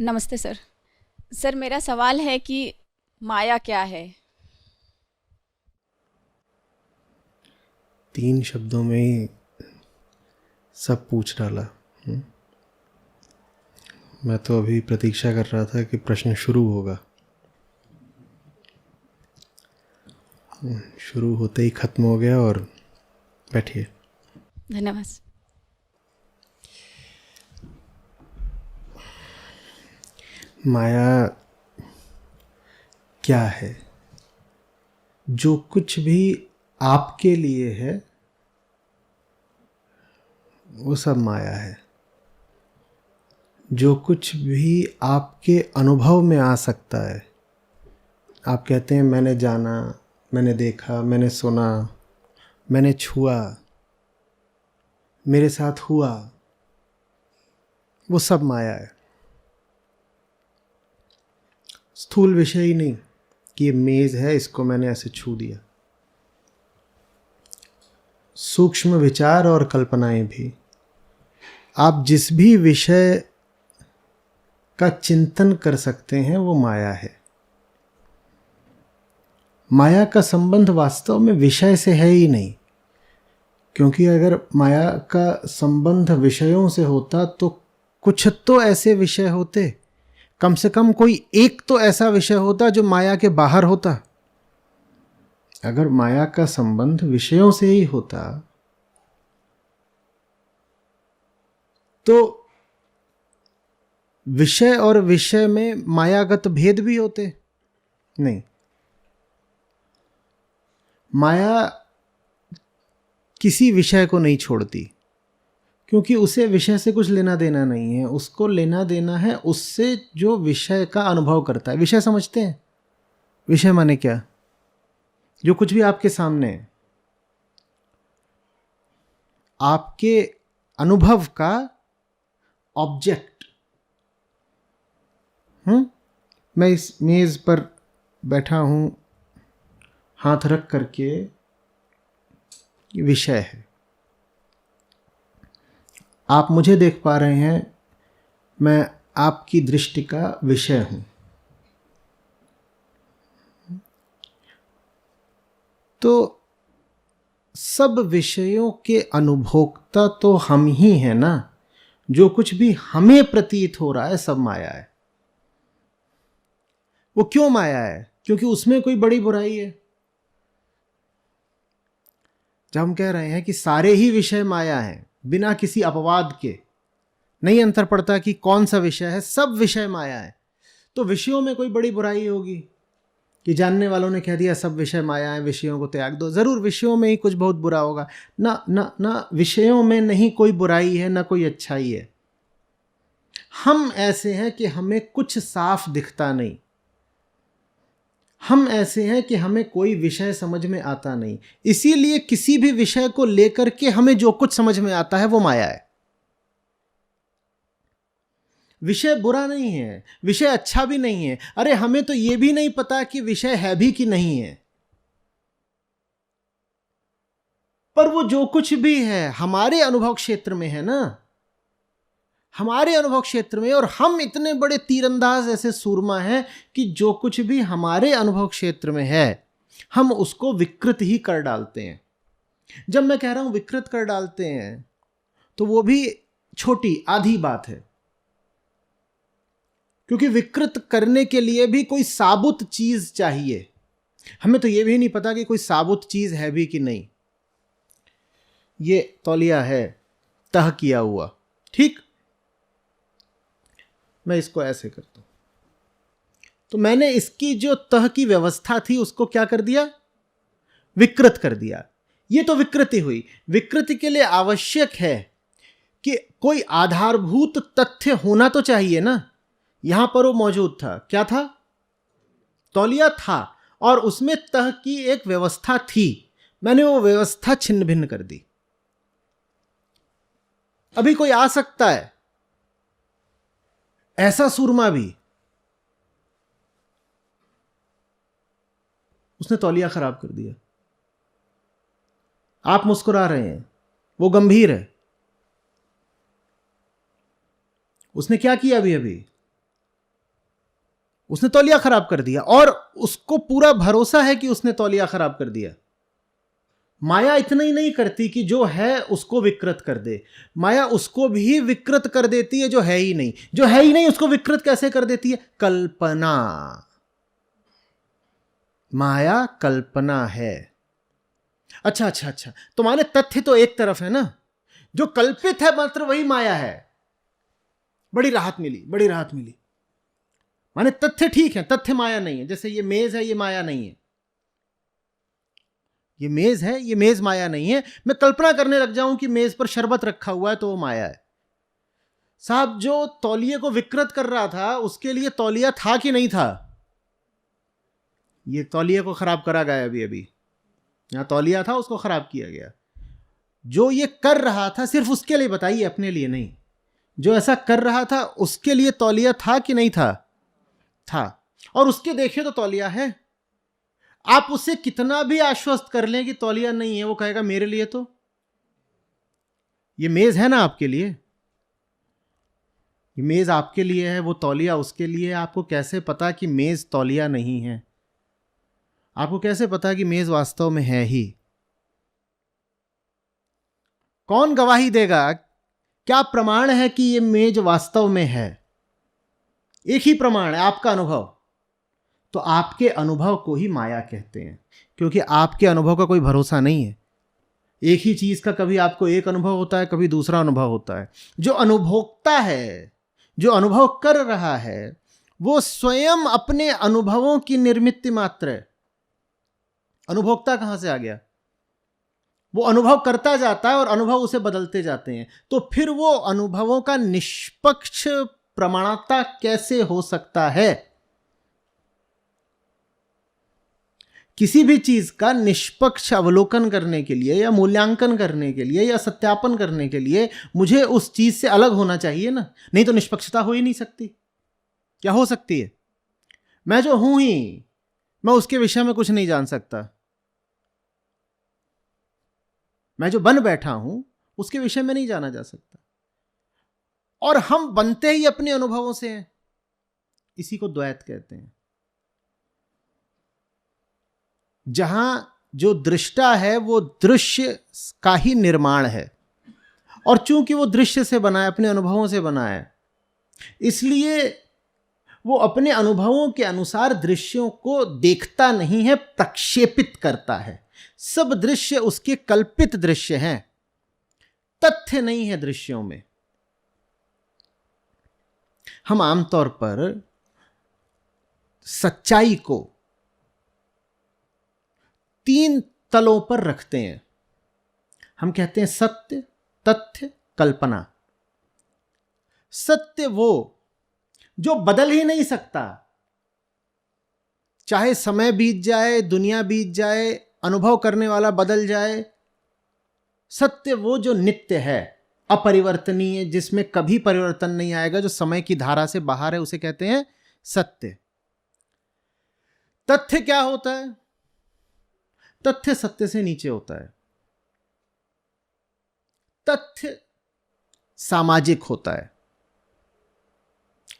नमस्ते sir. Sir मेरा सवाल है कि माया क्या है? 3 शब्दों में ही सब पूछ डाला। मैं तो अभी प्रतीक्षा कर रहा था कि प्रश्न शुरू होगा। शुरू होते ही ख़त्म हो गया। और बैठिए। धन्यवाद। माया क्या है? जो कुछ भी आपके लिए है वो सब माया है। जो कुछ भी आपके अनुभव में आ सकता है, आप कहते हैं मैंने जाना, मैंने देखा, मैंने सुना, मैंने छुआ, मेरे साथ हुआ, वो सब माया है। स्थूल विषय ही नहीं कि ये मेज़ है, इसको मैंने ऐसे छू दिया। सूक्ष्म विचार और कल्पनाएं भी, आप जिस भी विषय का चिंतन कर सकते हैं वो माया है। माया का संबंध वास्तव में विषय से है ही नहीं, क्योंकि अगर माया का संबंध विषयों से होता तो कुछ तो ऐसे विषय होते, कम से कम कोई एक तो ऐसा विषय होता जो माया के बाहर होता। अगर माया का संबंध विषयों से ही होता तो विषय और विषय में मायागत भेद भी होते। नहीं, माया किसी विषय को नहीं छोड़ती, क्योंकि उसे विषय से कुछ लेना देना नहीं है। उसको लेना देना है उससे जो विषय का अनुभव करता है। विषय समझते हैं? विषय माने क्या? जो कुछ भी आपके सामने है, आपके अनुभव का ऑब्जेक्ट। मैं इस मेज पर बैठा हूं, हाथ रख करके, विषय है। आप मुझे देख पा रहे हैं, मैं आपकी दृष्टि का विषय हूं। तो सब विषयों के अनुभोक्ता तो हम ही हैं ना। जो कुछ भी हमें प्रतीत हो रहा है सब माया है। वो क्यों माया है? क्योंकि उसमें कोई बड़ी बुराई है। जब हम कह रहे हैं कि सारे ही विषय माया हैं, बिना किसी अपवाद के, नहीं अंतर पड़ता कि कौन सा विषय है, सब विषय माया है, तो विषयों में कोई बड़ी बुराई होगी कि जानने वालों ने कह दिया सब विषय माया है, विषयों को त्याग दो। जरूर विषयों में ही कुछ बहुत बुरा होगा ना। ना ना, विषयों में नहीं कोई बुराई है, ना कोई अच्छाई है। हम ऐसे हैं कि हमें कुछ साफ दिखता नहीं। हम ऐसे हैं कि हमें कोई विषय समझ में आता नहीं। इसीलिए किसी भी विषय को लेकर के हमें जो कुछ समझ में आता है वो माया है। विषय बुरा नहीं है, विषय अच्छा भी नहीं है। अरे हमें तो यह भी नहीं पता कि विषय है भी कि नहीं है, पर वो जो कुछ भी है हमारे अनुभव क्षेत्र में है ना। हमारे अनुभव क्षेत्र में, और हम इतने बड़े तीरंदाज ऐसे सूरमा हैं कि जो कुछ भी हमारे अनुभव क्षेत्र में है हम उसको विकृत ही कर डालते हैं। जब मैं कह रहा हूं विकृत कर डालते हैं तो वो भी छोटी आधी बात है, क्योंकि विकृत करने के लिए भी कोई साबुत चीज चाहिए। हमें तो यह भी नहीं पता कि कोई साबुत चीज है भी कि नहीं। ये तौलिया है तह किया हुआ, ठीक। मैं इसको ऐसे करता हूं तो मैंने इसकी जो तह की व्यवस्था थी उसको क्या कर दिया? विकृत कर दिया। ये तो विकृति हुई। विकृति के लिए आवश्यक है कि कोई आधारभूत तथ्य होना तो चाहिए ना। यहां पर वो मौजूद था। क्या था? तौलिया था, और उसमें तह की एक व्यवस्था थी। मैंने वो व्यवस्था छिन्न भिन्न कर दी। अभी कोई आ सकता है ऐसा सूरमा भी, उसने तौलिया खराब कर दिया। आप मुस्कुरा रहे हैं, वो गंभीर है। उसने क्या किया? अभी अभी उसने तौलिया खराब कर दिया और उसको पूरा भरोसा है कि उसने तौलिया खराब कर दिया। माया इतना ही नहीं करती कि जो है उसको विकृत कर दे, माया उसको भी विकृत कर देती है जो है ही नहीं। जो है ही नहीं उसको विकृत कैसे कर देती है? कल्पना। माया कल्पना है। अच्छा, तो माने तथ्य तो एक तरफ है ना, जो कल्पित है मात्र वही माया है। बड़ी राहत मिली। माने तथ्य ठीक है, तथ्य माया नहीं है। जैसे ये मेज है, ये माया नहीं है। ये मेज है, ये मेज माया नहीं है। मैं कल्पना करने लग जाऊं कि मेज पर शरबत रखा हुआ है तो वो माया है। साहब, जो तौलिए को विकृत कर रहा था उसके लिए तौलिया था कि नहीं था? ये तौलिए को खराब करा गया। अभी यहां तौलिया था, उसको खराब किया गया। जो ये कर रहा था सिर्फ उसके लिए बताइए, अपने लिए नहीं। जो ऐसा कर रहा था उसके लिए तौलिया था कि नहीं था? था। और उसके देखिए तो तौलिया है। आप उसे कितना भी आश्वस्त कर लें कि तौलिया नहीं है, वो कहेगा मेरे लिए तो ये मेज है ना, आपके लिए ये मेज आपके लिए है, वो तौलिया उसके लिए है। आपको कैसे पता कि मेज तौलिया नहीं है? आपको कैसे पता कि मेज वास्तव में है ही? कौन गवाही देगा? क्या प्रमाण है कि यह मेज वास्तव में है? एक ही प्रमाण है, आपका अनुभव। तो आपके अनुभव को ही माया कहते हैं, क्योंकि आपके अनुभव का कोई भरोसा नहीं है। एक ही चीज का कभी आपको एक अनुभव होता है, कभी दूसरा अनुभव होता है। जो अनुभोक्ता है, जो अनुभव कर रहा है, वो स्वयं अपने अनुभवों की निर्मित मात्र है। अनुभोक्ता कहां से आ गया? वो अनुभव करता जाता है और अनुभव उसे बदलते जाते हैं। तो फिर वो अनुभवों का निष्पक्ष प्रमाणता कैसे हो सकता है? किसी भी चीज का निष्पक्ष अवलोकन करने के लिए या मूल्यांकन करने के लिए या सत्यापन करने के लिए मुझे उस चीज से अलग होना चाहिए ना, नहीं तो निष्पक्षता हो ही नहीं सकती। क्या हो सकती है? मैं जो हूं ही, मैं उसके विषय में कुछ नहीं जान सकता। मैं जो बन बैठा हूं उसके विषय में नहीं जाना जा सकता। और हम बनते ही अपने अनुभवों से हैं। इसी को द्वैत कहते हैं। जहां जो दृष्टा है वो दृश्य का ही निर्माण है, और चूंकि वो दृश्य से बना है, अपने अनुभवों से बना है, इसलिए वो अपने अनुभवों के अनुसार दृश्यों को देखता नहीं है, प्रक्षेपित करता है। सब दृश्य उसके कल्पित दृश्य हैं, तथ्य नहीं है दृश्यों में। हम आमतौर पर सच्चाई को 3 तलों पर रखते हैं। हम कहते हैं सत्य, तथ्य, कल्पना। सत्य वो जो बदल ही नहीं सकता, चाहे समय बीत जाए, दुनिया बीत जाए, अनुभव करने वाला बदल जाए। सत्य वो जो नित्य है, अपरिवर्तनीय, जिसमें कभी परिवर्तन नहीं आएगा, जो समय की धारा से बाहर है, उसे कहते हैं सत्य। तथ्य क्या होता है? तथ्य सत्य से नीचे होता है। तथ्य सामाजिक होता है।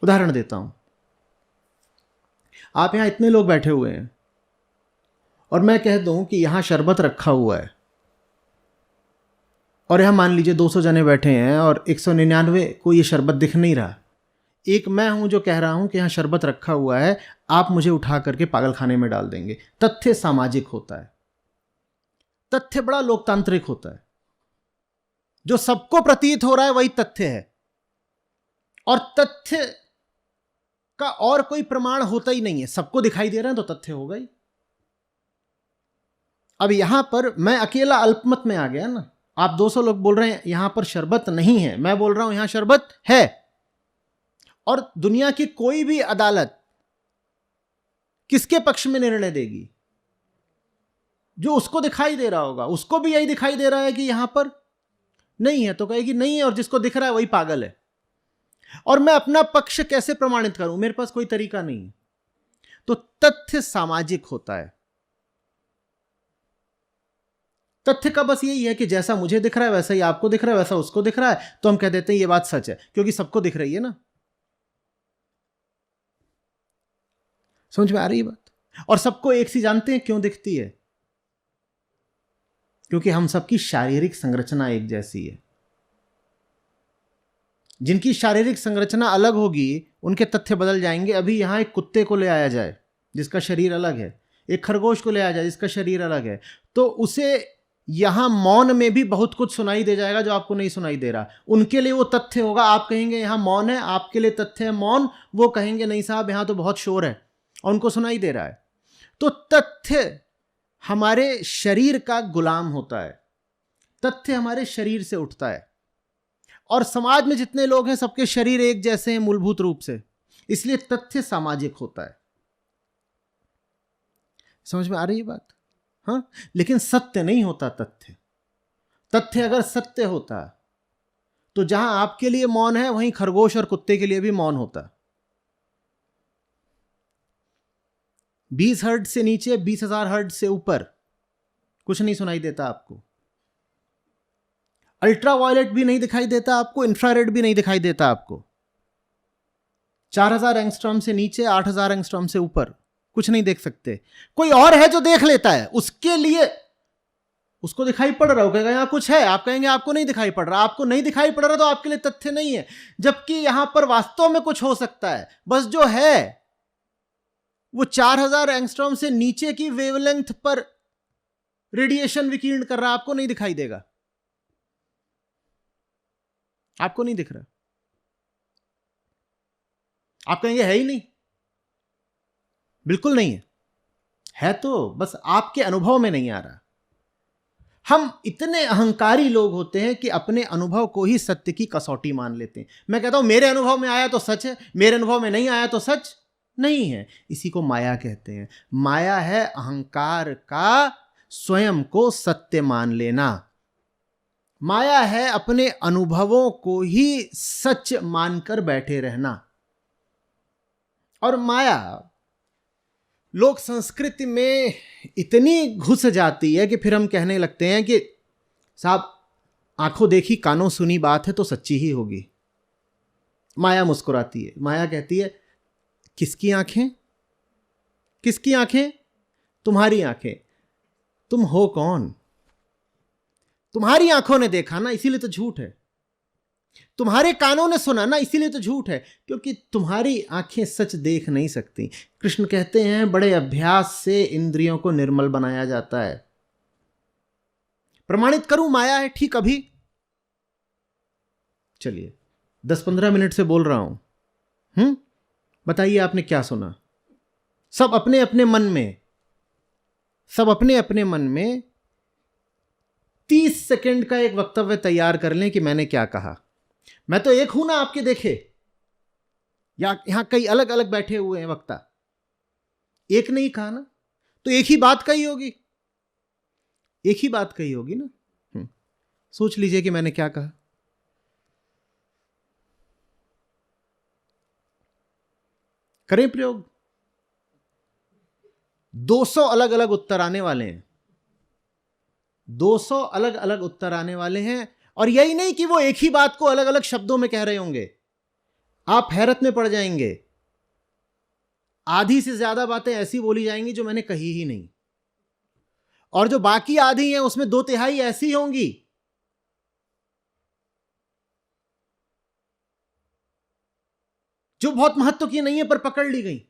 उदाहरण देता हूं। आप यहां इतने लोग बैठे हुए हैं और मैं कह दूं कि यहां शरबत रखा हुआ है, और यहां मान लीजिए 200 जने बैठे हैं और 199 को ये शरबत दिख नहीं रहा। एक मैं हूं जो कह रहा हूं कि यहां शरबत रखा हुआ है, आप मुझे उठा करके पागलखाने में डाल देंगे। तथ्य सामाजिक होता है। तथ्य बड़ा लोकतांत्रिक होता है। जो सबको प्रतीत हो रहा है वही तथ्य है, और तथ्य का और कोई प्रमाण होता ही नहीं है। सबको दिखाई दे रहा है तो तथ्य होगा ही। अब यहां पर मैं अकेला अल्पमत में आ गया ना। आप 200 लोग बोल रहे हैं यहां पर शरबत नहीं है, मैं बोल रहा हूं यहां शरबत है। और दुनिया की कोई भी अदालत किसके पक्ष में निर्णय देगी? जो उसको दिखाई दे रहा होगा। उसको भी यही दिखाई दे रहा है कि यहां पर नहीं है तो कहेगी नहीं है, और जिसको दिख रहा है वही पागल है। और मैं अपना पक्ष कैसे प्रमाणित करूं? मेरे पास कोई तरीका नहीं है। तो तथ्य सामाजिक होता है। तथ्य का बस यही है कि जैसा मुझे दिख रहा है वैसा ही आपको दिख रहा है, वैसा उसको दिख रहा है, तो हम कह देते हैं ये बात सच है, क्योंकि सबको दिख रही है ना। समझ में आ रही है बात? और सबको एक सी जानते हैं क्यों दिखती है? क्योंकि हम सबकी शारीरिक संरचना एक जैसी है। जिनकी शारीरिक संरचना अलग होगी उनके तथ्य बदल जाएंगे। अभी यहां एक कुत्ते को ले आया जाए जिसका शरीर अलग है, एक खरगोश को ले आया जाए जिसका शरीर अलग है, तो उसे यहां मौन में भी बहुत कुछ सुनाई दे जाएगा जो आपको नहीं सुनाई दे रहा। उनके लिए वो तथ्य होगा, आप कहेंगे यहां मौन है, आपके लिए तथ्य है मौन, वो कहेंगे नहीं साहब यहां तो बहुत शोर है, और उनको सुनाई दे रहा है। तो तथ्य हमारे शरीर का गुलाम होता है, तथ्य हमारे शरीर से उठता है। और समाज में जितने लोग हैं सबके शरीर एक जैसे हैं मूलभूत रूप से, इसलिए तथ्य सामाजिक होता है। समझ में आ रही है बात? हाँ, लेकिन सत्य नहीं होता तथ्य। तथ्य अगर सत्य होता तो जहां आपके लिए मौन है वहीं खरगोश और कुत्ते के लिए भी मौन होता। 20 हर्ट्ज से नीचे, 20,000 हर्ट्ज से ऊपर कुछ नहीं सुनाई देता आपको। अल्ट्रावायलेट भी नहीं दिखाई देता आपको, इंफ्रारेड भी नहीं दिखाई देता आपको। 4000 एंगस्ट्रॉम से नीचे, 8000 एंगस्ट्रॉम से ऊपर कुछ नहीं देख सकते। कोई और है जो देख लेता है, उसके लिए उसको दिखाई पड़ रहा हो, कहेगा यहां कुछ है, आप कहेंगे आपको नहीं दिखाई पड़ रहा। आपको नहीं दिखाई पड़ रहा तो आपके लिए तथ्य नहीं है, जबकि यहां पर वास्तव में कुछ हो सकता है। बस जो है वो 4000 एंगस्ट्रॉम से नीचे की वेवलेंथ पर रेडिएशन विकीर्ण कर रहा, आपको नहीं दिखाई देगा, आपको नहीं दिख रहा। आप कहेंगे है ही नहीं, बिल्कुल नहीं है तो बस आपके अनुभव में नहीं आ रहा। हम इतने अहंकारी लोग होते हैं कि अपने अनुभव को ही सत्य की कसौटी मान लेते हैं। मैं कहता हूं मेरे अनुभव में आया तो सच है, मेरे अनुभव में नहीं आया तो सच नहीं है। इसी को माया कहते हैं। माया है अहंकार का स्वयं को सत्य मान लेना। माया है अपने अनुभवों को ही सच मानकर बैठे रहना। और माया लोक संस्कृति में इतनी घुस जाती है कि फिर हम कहने लगते हैं कि साहब आंखों देखी कानों सुनी बात है तो सच्ची ही होगी। माया मुस्कुराती है, माया कहती है किसकी आंखें, किसकी आंखें? तुम्हारी आंखें। तुम हो कौन? तुम्हारी आंखों ने देखा ना, इसीलिए तो झूठ है। तुम्हारे कानों ने सुना ना, इसीलिए तो झूठ है, क्योंकि तुम्हारी आंखें सच देख नहीं सकती। कृष्ण कहते हैं बड़े अभ्यास से इंद्रियों को निर्मल बनाया जाता है। प्रमाणित करूं माया है ठीक अभी? चलिए 10-15 मिनट से बोल रहा हूं, बताइए आपने क्या सुना? सब अपने अपने मन में, सब अपने अपने मन में 30 सेकंड का एक वक्तव्य तैयार कर लें कि मैंने क्या कहा। मैं तो एक हूं ना आपके देखे, या यहां कई अलग अलग बैठे हुए हैं वक्ता, एक नहीं कहा ना, तो एक ही बात कही होगी, एक ही बात कही होगी ना। सोच लीजिए कि मैंने क्या कहा। करें प्रयोग। 200 अलग अलग उत्तर आने वाले हैं, 200 अलग अलग उत्तर आने वाले हैं। और यही नहीं कि वो एक ही बात को अलग अलग शब्दों में कह रहे होंगे, आप हैरत में पड़ जाएंगे। आधी से ज्यादा बातें ऐसी बोली जाएंगी जो मैंने कही ही नहीं, और जो बाकी आधी हैं उसमें 2/3 ऐसी होंगी जो बहुत महत्व की नहीं है पर पकड़ ली गई।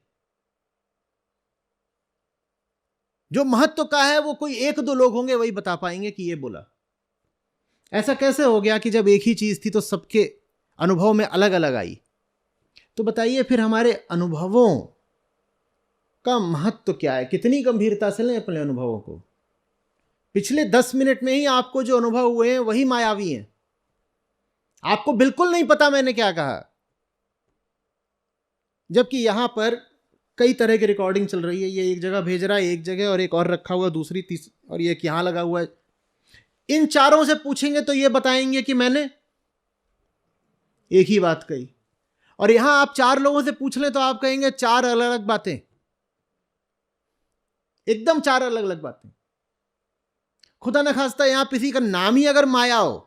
जो महत्व का है वो कोई 1-2 लोग होंगे, वही बता पाएंगे कि ये बोला। ऐसा कैसे हो गया कि जब एक ही चीज थी तो सबके अनुभव में अलग अलग आई? तो बताइए फिर हमारे अनुभवों का महत्व क्या है? कितनी गंभीरता से लें अपने अनुभवों को। पिछले 10 मिनट में ही आपको जो अनुभव हुए हैं वही मायावी हैं। आपको बिल्कुल नहीं पता मैंने क्या कहा, जबकि यहां पर कई तरह की रिकॉर्डिंग चल रही है। ये एक जगह भेज रहा है, एक जगह, और एक और रखा हुआ दूसरी तीसरी, और ये यहां लगा हुआ है। इन चारों से पूछेंगे तो ये बताएंगे कि मैंने एक ही बात कही। और यहां आप 4 लोगों से पूछ लें तो आप कहेंगे 4 अलग अलग बातें, एकदम 4 अलग अलग बातें। खुदा न खास्ता यहां किसी का नाम ही अगर माया हो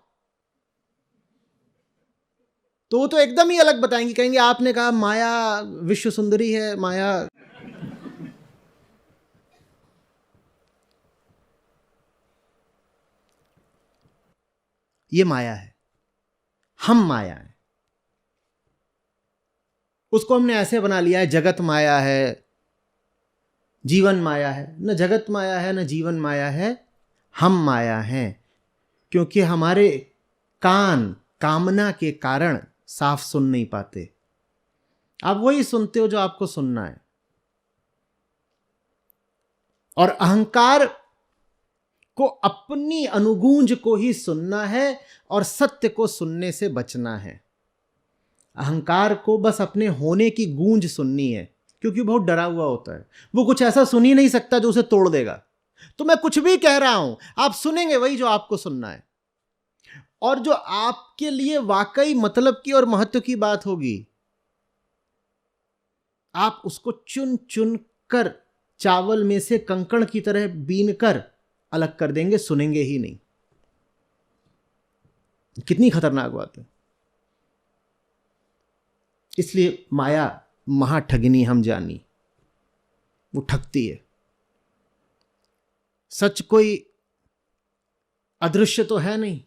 तो वो तो एकदम ही अलग बताएंगे। कहेंगे आपने कहा माया विश्व सुंदरी है, माया ये माया है, हम माया है। उसको हमने ऐसे बना लिया है, जगत माया है, जीवन माया है। न जगत माया है, न जीवन माया है, हम माया हैं। क्योंकि हमारे कान कामना के कारण साफ सुन नहीं पाते। आप वही सुनते हो जो आपको सुनना है, और अहंकार को अपनी अनुगूंज को ही सुनना है और सत्य को सुनने से बचना है। अहंकार को बस अपने होने की गूंज सुननी है, क्योंकि बहुत डरा हुआ होता है। वो कुछ ऐसा सुन ही नहीं सकता जो उसे तोड़ देगा। तो मैं कुछ भी कह रहा हूं, आप सुनेंगे वही जो आपको सुनना है, और जो आपके लिए वाकई मतलब की और महत्व की बात होगी, आप उसको चुन चुन कर चावल में से कंकड़ की तरह बीन कर अलग कर देंगे, सुनेंगे ही नहीं। कितनी खतरनाक बात है। इसलिए माया महाठगिनी हम जानी, वो ठगती है। सच कोई अदृश्य तो है नहीं,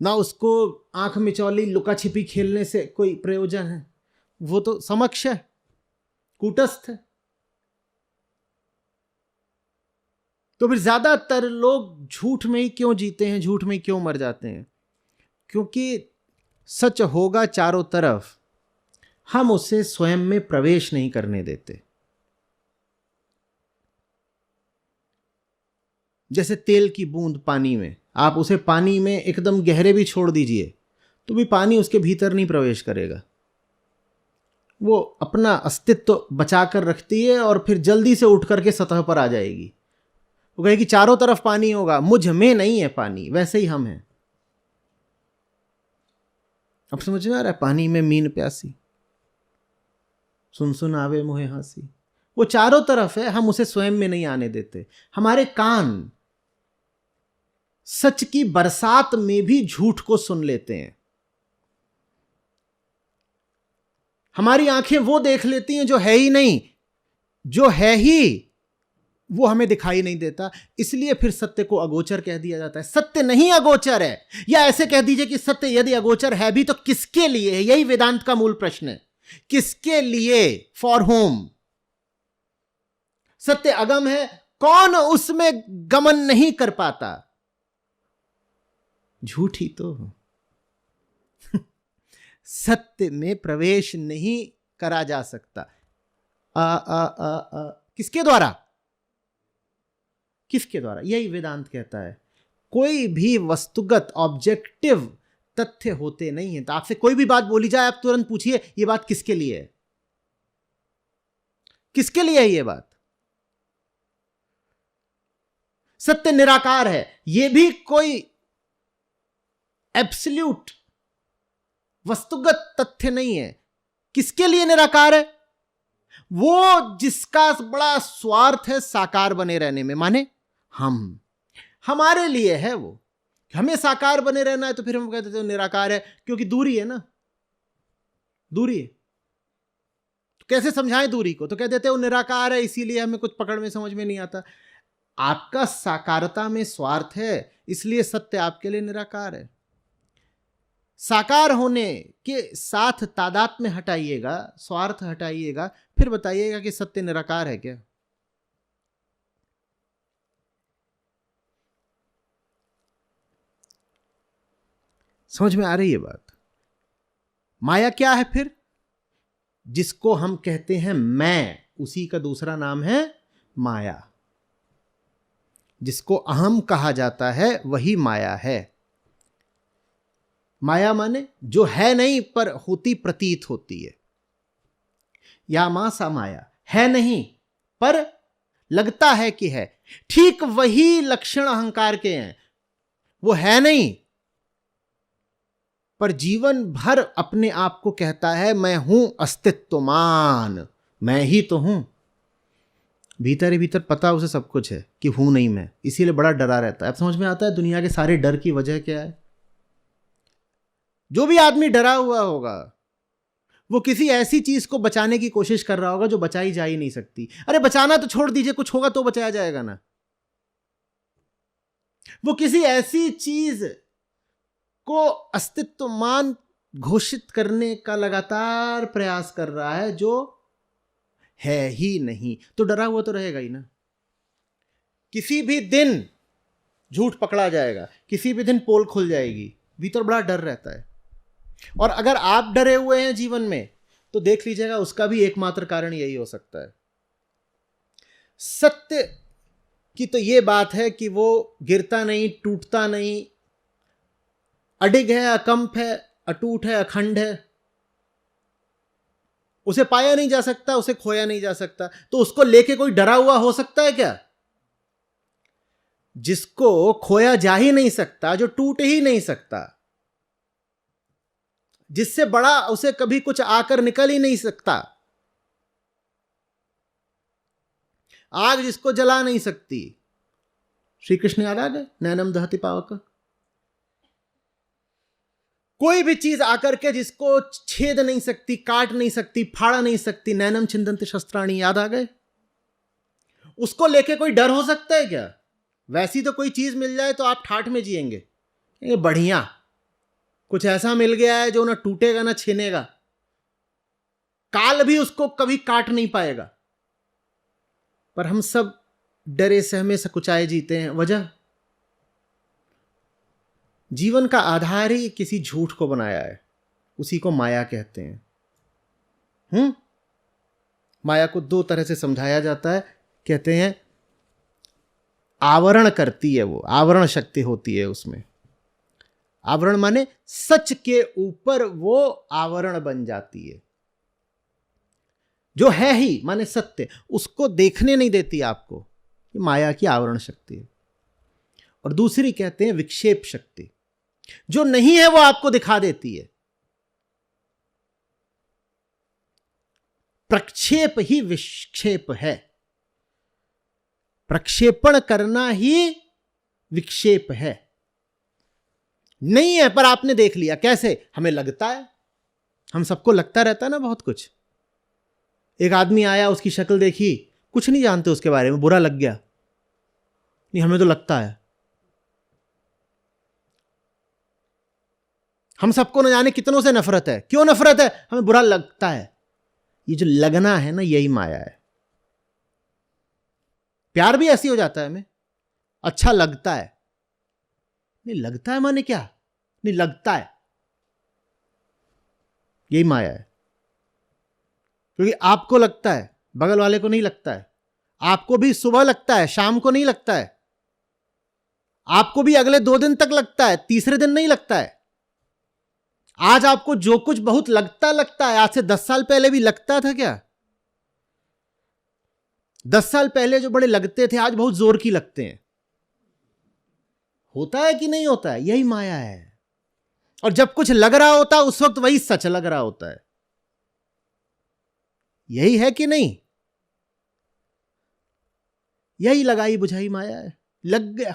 ना उसको आंख मिचौली लुका छिपी खेलने से कोई प्रयोजन है। वो तो समक्ष है, कूटस्थ है। तो फिर ज्यादातर लोग झूठ में ही क्यों जीते हैं, झूठ में ही क्यों मर जाते हैं? क्योंकि सच होगा चारों तरफ, हम उसे स्वयं में प्रवेश नहीं करने देते। जैसे तेल की बूंद पानी में, आप उसे पानी में एकदम गहरे भी छोड़ दीजिए तो भी पानी उसके भीतर नहीं प्रवेश करेगा। वो अपना अस्तित्व बचा कर रखती है और फिर जल्दी से उठ करके सतह पर आ जाएगी। वो कहेगी चारों तरफ पानी होगा, मुझ में नहीं है पानी। वैसे ही हम हैं। अब समझ में आ रहा है? पानी में मीन प्यासी, सुन सुन आवे मुहे हंसी। वो चारों तरफ है, हम उसे स्वयं में नहीं आने देते। हमारे कान सच की बरसात में भी झूठ को सुन लेते हैं। हमारी आंखें वो देख लेती हैं जो है ही नहीं, जो है ही वो हमें दिखाई नहीं देता। इसलिए फिर सत्य को अगोचर कह दिया जाता है। सत्य नहीं अगोचर है, या ऐसे कह दीजिए कि सत्य यदि अगोचर है भी तो किसके लिए है? यही वेदांत का मूल प्रश्न है। किसके लिए? For home? सत्य अगम है, कौन उसमें गमन नहीं कर पाता? झूठ ही तो। सत्य में प्रवेश नहीं करा जा सकता। किसके द्वारा? किसके द्वारा? यही वेदांत कहता है। कोई भी वस्तुगत ऑब्जेक्टिव तथ्य होते नहीं है। तो आपसे कोई भी बात बोली जाए, आप तुरंत पूछिए ये बात किसके लिए है? किसके लिए है ये बात? सत्य निराकार है, यह भी कोई एब्सोल्यूट वस्तुगत तथ्य नहीं है। किसके लिए निराकार है? वो जिसका बड़ा स्वार्थ है साकार बने रहने में, माने हमारे लिए है वो। हमें साकार बने रहना है तो फिर हम कहते थे निराकार है, क्योंकि दूरी है ना, दूरी है। तो कैसे समझाएं दूरी को? तो कह देते वो निराकार है, इसीलिए हमें कुछ पकड़ में समझ में नहीं आता। आपका साकारता में स्वार्थ है, इसलिए सत्य आपके लिए निराकार है। साकार होने के साथ तादात्म्य हटाइएगा, स्वार्थ हटाइएगा, फिर बताइएगा कि सत्य निराकार है क्या? समझ में आ रही है बात? माया क्या है फिर? जिसको हम कहते हैं मैं, उसी का दूसरा नाम है माया। जिसको अहम कहा जाता है वही माया है। माया माने जो है नहीं पर होती प्रतीत होती है। या मासा माया, है नहीं पर लगता है कि है। ठीक वही लक्षण अहंकार के हैं। वो है नहीं पर जीवन भर अपने आप को कहता है मैं हूं अस्तित्वमान, मैं ही तो हूं। भीतर ही भीतर पता उसे सब कुछ है कि हूं नहीं मैं, इसीलिए बड़ा डरा रहता है। अब समझ में आता है दुनिया के सारे डर की वजह क्या है? जो भी आदमी डरा हुआ होगा वो किसी ऐसी चीज को बचाने की कोशिश कर रहा होगा जो बचाई जा ही नहीं सकती। अरे बचाना तो छोड़ दीजिए, कुछ होगा तो बचाया जाएगा ना। वो किसी ऐसी चीज को अस्तित्वमान घोषित करने का लगातार प्रयास कर रहा है जो है ही नहीं, तो डरा हुआ तो रहेगा ही ना। किसी भी दिन झूठ पकड़ा जाएगा, किसी भी दिन पोल खुल जाएगी, भीतर बड़ा डर रहता है। और अगर आप डरे हुए हैं जीवन में तो देख लीजिएगा उसका भी एकमात्र कारण यही हो सकता है। सत्य की तो यह बात है कि वो गिरता नहीं, टूटता नहीं, अडिग है, अकंप है, अटूट है, अखंड है, उसे पाया नहीं जा सकता, उसे खोया नहीं जा सकता। तो उसको लेके कोई डरा हुआ हो सकता है क्या? जिसको खोया जा ही नहीं सकता, जो टूट ही नहीं सकता, जिससे बड़ा उसे कभी कुछ आकर निकल ही नहीं सकता, आग जिसको जला नहीं सकती। श्री कृष्ण याद आ गए, नैनम दहति पावक। कोई भी चीज आकर के जिसको छेद नहीं सकती, काट नहीं सकती, फाड़ नहीं सकती, नैनम छिंदन्ति शस्त्राणि, याद आ गए। उसको लेके कोई डर हो सकता है क्या? वैसी तो कोई चीज मिल जाए तो आप ठाठ में जिएंगे, ये बढ़िया कुछ ऐसा मिल गया है जो ना टूटेगा ना छीनेगा, काल भी उसको कभी काट नहीं पाएगा। पर हम सब डरे सहमे सकुचाए जीते हैं। वजह, जीवन का आधार ही किसी झूठ को बनाया है, उसी को माया कहते हैं। माया को दो तरह से समझाया जाता है। कहते हैं आवरण करती है, वो आवरण शक्ति होती है उसमें। आवरण माने सच के ऊपर वो आवरण बन जाती है, जो है ही माने सत्य, उसको देखने नहीं देती आपको। ये माया की आवरण शक्ति है। और दूसरी कहते हैं विक्षेप शक्ति, जो नहीं है वो आपको दिखा देती है। प्रक्षेप ही विक्षेप है, प्रक्षेपण करना ही विक्षेप है। नहीं है पर आपने देख लिया। कैसे? हमें लगता है, हम सबको लगता रहता है ना बहुत कुछ। एक आदमी आया, उसकी शक्ल देखी, कुछ नहीं जानते उसके बारे में, बुरा लग गया, नहीं हमें तो लगता है। हम सबको न जाने कितनों से नफरत है। क्यों नफरत है? हमें बुरा लगता है। ये जो लगना है ना, यही माया है। प्यार भी ऐसी हो जाता है, हमें अच्छा लगता है। नहीं लगता है माने क्या? नहीं लगता है, यही माया है। क्योंकि आपको लगता है, बगल वाले को नहीं लगता है। आपको भी सुबह लगता है, शाम को नहीं लगता है। आपको भी अगले 2 दिन तक लगता है, तीसरे दिन नहीं लगता है। आज आपको जो कुछ बहुत लगता है, आज से 10 साल पहले भी लगता था क्या? 10 साल पहले जो बड़े लगते थे, आज बहुत जोर की लगते हैं। होता है कि नहीं होता है? यही माया है। और जब कुछ लग रहा होता है उस वक्त वही सच लग रहा होता है। यही है कि नहीं? यही लगाई बुझाई माया है। लग गया।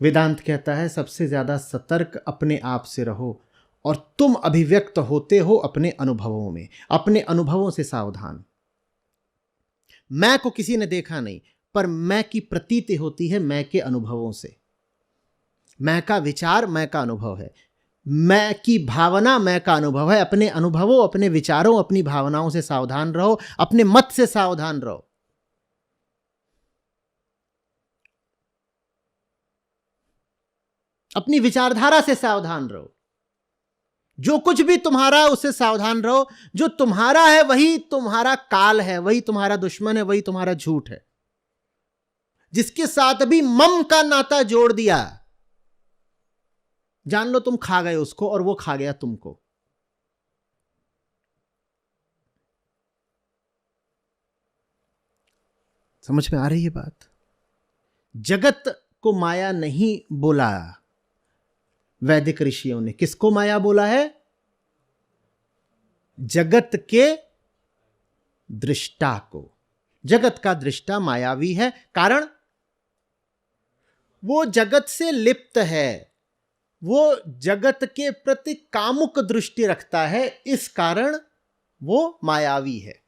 वेदांत कहता है सबसे ज्यादा सतर्क अपने आप से रहो, और तुम अभिव्यक्त होते हो अपने अनुभवों में। अपने अनुभवों से सावधान। मैं को किसी ने देखा नहीं, पर मैं की प्रतीति होती है मैं के अनुभवों से। मैं का विचार मैं का अनुभव है, मैं की भावना मैं का अनुभव है। अपने अनुभवों, अपने विचारों, अपनी भावनाओं से सावधान रहो, अपने मत से सावधान रहो। अपनी विचारधारा से सावधान रहो। जो कुछ भी तुम्हारा है उससे सावधान रहो। जो तुम्हारा है वही तुम्हारा काल है, वही तुम्हारा दुश्मन है, वही तुम्हारा झूठ है। जिसके साथ भी मम का नाता जोड़ दिया, जान लो तुम खा गए उसको और वो खा गया तुमको। समझ में आ रही है बात? जगत को माया नहीं बोला वैदिक ऋषियों ने। किसको माया बोला है? जगत के दृष्टा को। जगत का दृष्टा मायावी है, कारण वो जगत से लिप्त है, वो जगत के प्रति कामुक दृष्टि रखता है, इस कारण वो मायावी है।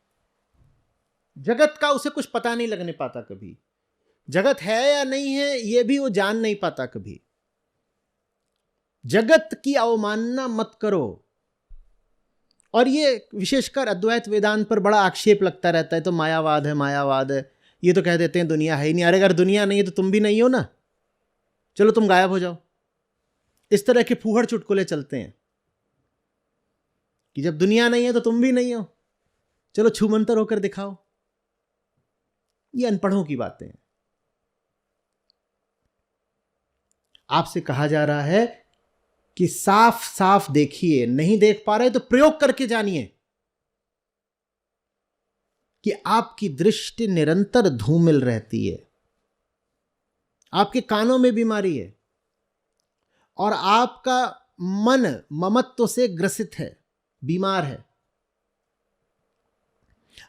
जगत का उसे कुछ पता नहीं लगने पाता कभी, जगत है या नहीं है यह भी वो जान नहीं पाता कभी। जगत की अवमानना मत करो। और ये विशेषकर अद्वैत वेदांत पर बड़ा आक्षेप लगता रहता है, तो मायावाद है, मायावाद है। ये तो कह देते हैं दुनिया है ही नहीं। अरे अगर दुनिया नहीं है तो तुम भी नहीं हो ना, चलो तुम गायब हो जाओ। इस तरह के फूहड़ चुटकुले चलते हैं कि जब दुनिया नहीं है तो तुम भी नहीं हो, चलो छूमंतर होकर दिखाओ। ये अनपढ़ों की बातें हैं। आपसे कहा जा रहा है कि साफ साफ देखिए, नहीं देख पा रहे तो प्रयोग करके जानिए कि आपकी दृष्टि निरंतर धूमिल रहती है, आपके कानों में बीमारी है और आपका मन ममत्व से ग्रसित है, बीमार है।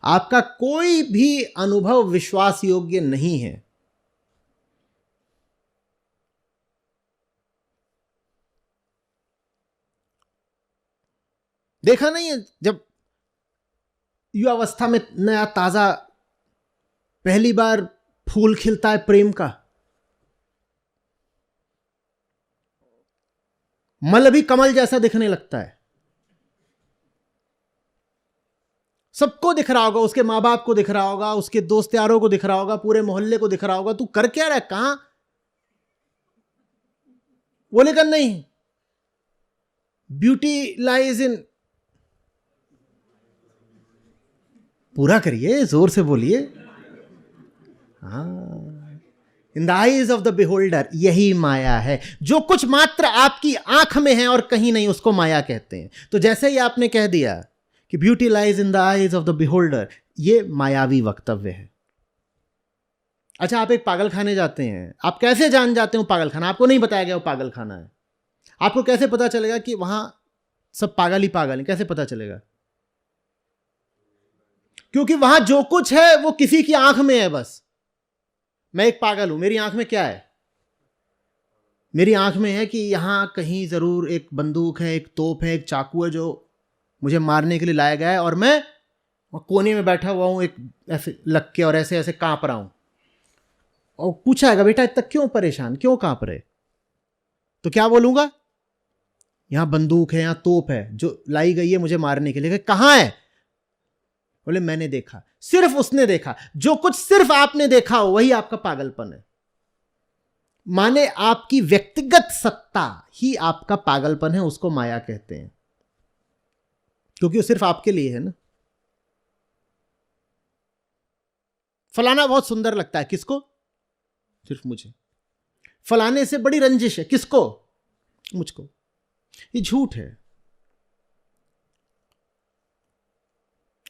आपका कोई भी अनुभव विश्वास योग्य नहीं है। देखा नहीं है जब युवावस्था में नया ताजा पहली बार फूल खिलता है प्रेम का, मल भी कमल जैसा दिखने लगता है। सबको दिख रहा होगा, उसके मां बाप को दिख रहा होगा, उसके दोस्त यारों को दिख रहा होगा, पूरे मोहल्ले को दिख रहा होगा। तू कर क्या रहा है, कहां? बोलेगा नहीं, ब्यूटी लाइज इन, पूरा करिए, जोर से बोलिए। In the eyes of the beholder, यही माया है। जो कुछ मात्र आपकी आंख में है और कहीं नहीं, उसको माया कहते हैं। तो जैसे ही आपने कह दिया कि beauty lies in the eyes of the beholder, ये मायावी वक्तव्य है। अच्छा, आप एक पागल खाने जाते हैं, आप कैसे जान जाते हो पागल खाना? आपको नहीं बताया गया वो पागल खाना है। आपको कैसे पता चलेगा कि वहां सब पागल ही पागल हैं? कैसे पता चलेगा? क्योंकि वहां जो कुछ है वो किसी की आंख में है। बस मैं एक पागल हूं, मेरी आंख में क्या है? मेरी आंख में है कि यहां कहीं जरूर एक बंदूक है, एक तोप है, एक चाकू है जो मुझे मारने के लिए लाया गया है, और मैं कोने में बैठा हुआ हूं एक ऐसे लग के, और ऐसे ऐसे कांप रहा हूं। और पूछाएगा बेटा इतना क्यों परेशान, क्यों कांप रहे? तो क्या बोलूंगा? यहां बंदूक है, यहां तोप है जो लाई गई है मुझे मारने के लिए। कहां है? बोले मैंने देखा। सिर्फ उसने देखा। जो कुछ सिर्फ आपने देखा हो वही आपका पागलपन है। माने आपकी व्यक्तिगत सत्ता ही आपका पागलपन है, उसको माया कहते हैं, क्योंकि वो सिर्फ आपके लिए है ना। फलाना बहुत सुंदर लगता है, किसको? सिर्फ मुझे। फलाने से बड़ी रंजिश है, किसको? मुझको। ये झूठ है।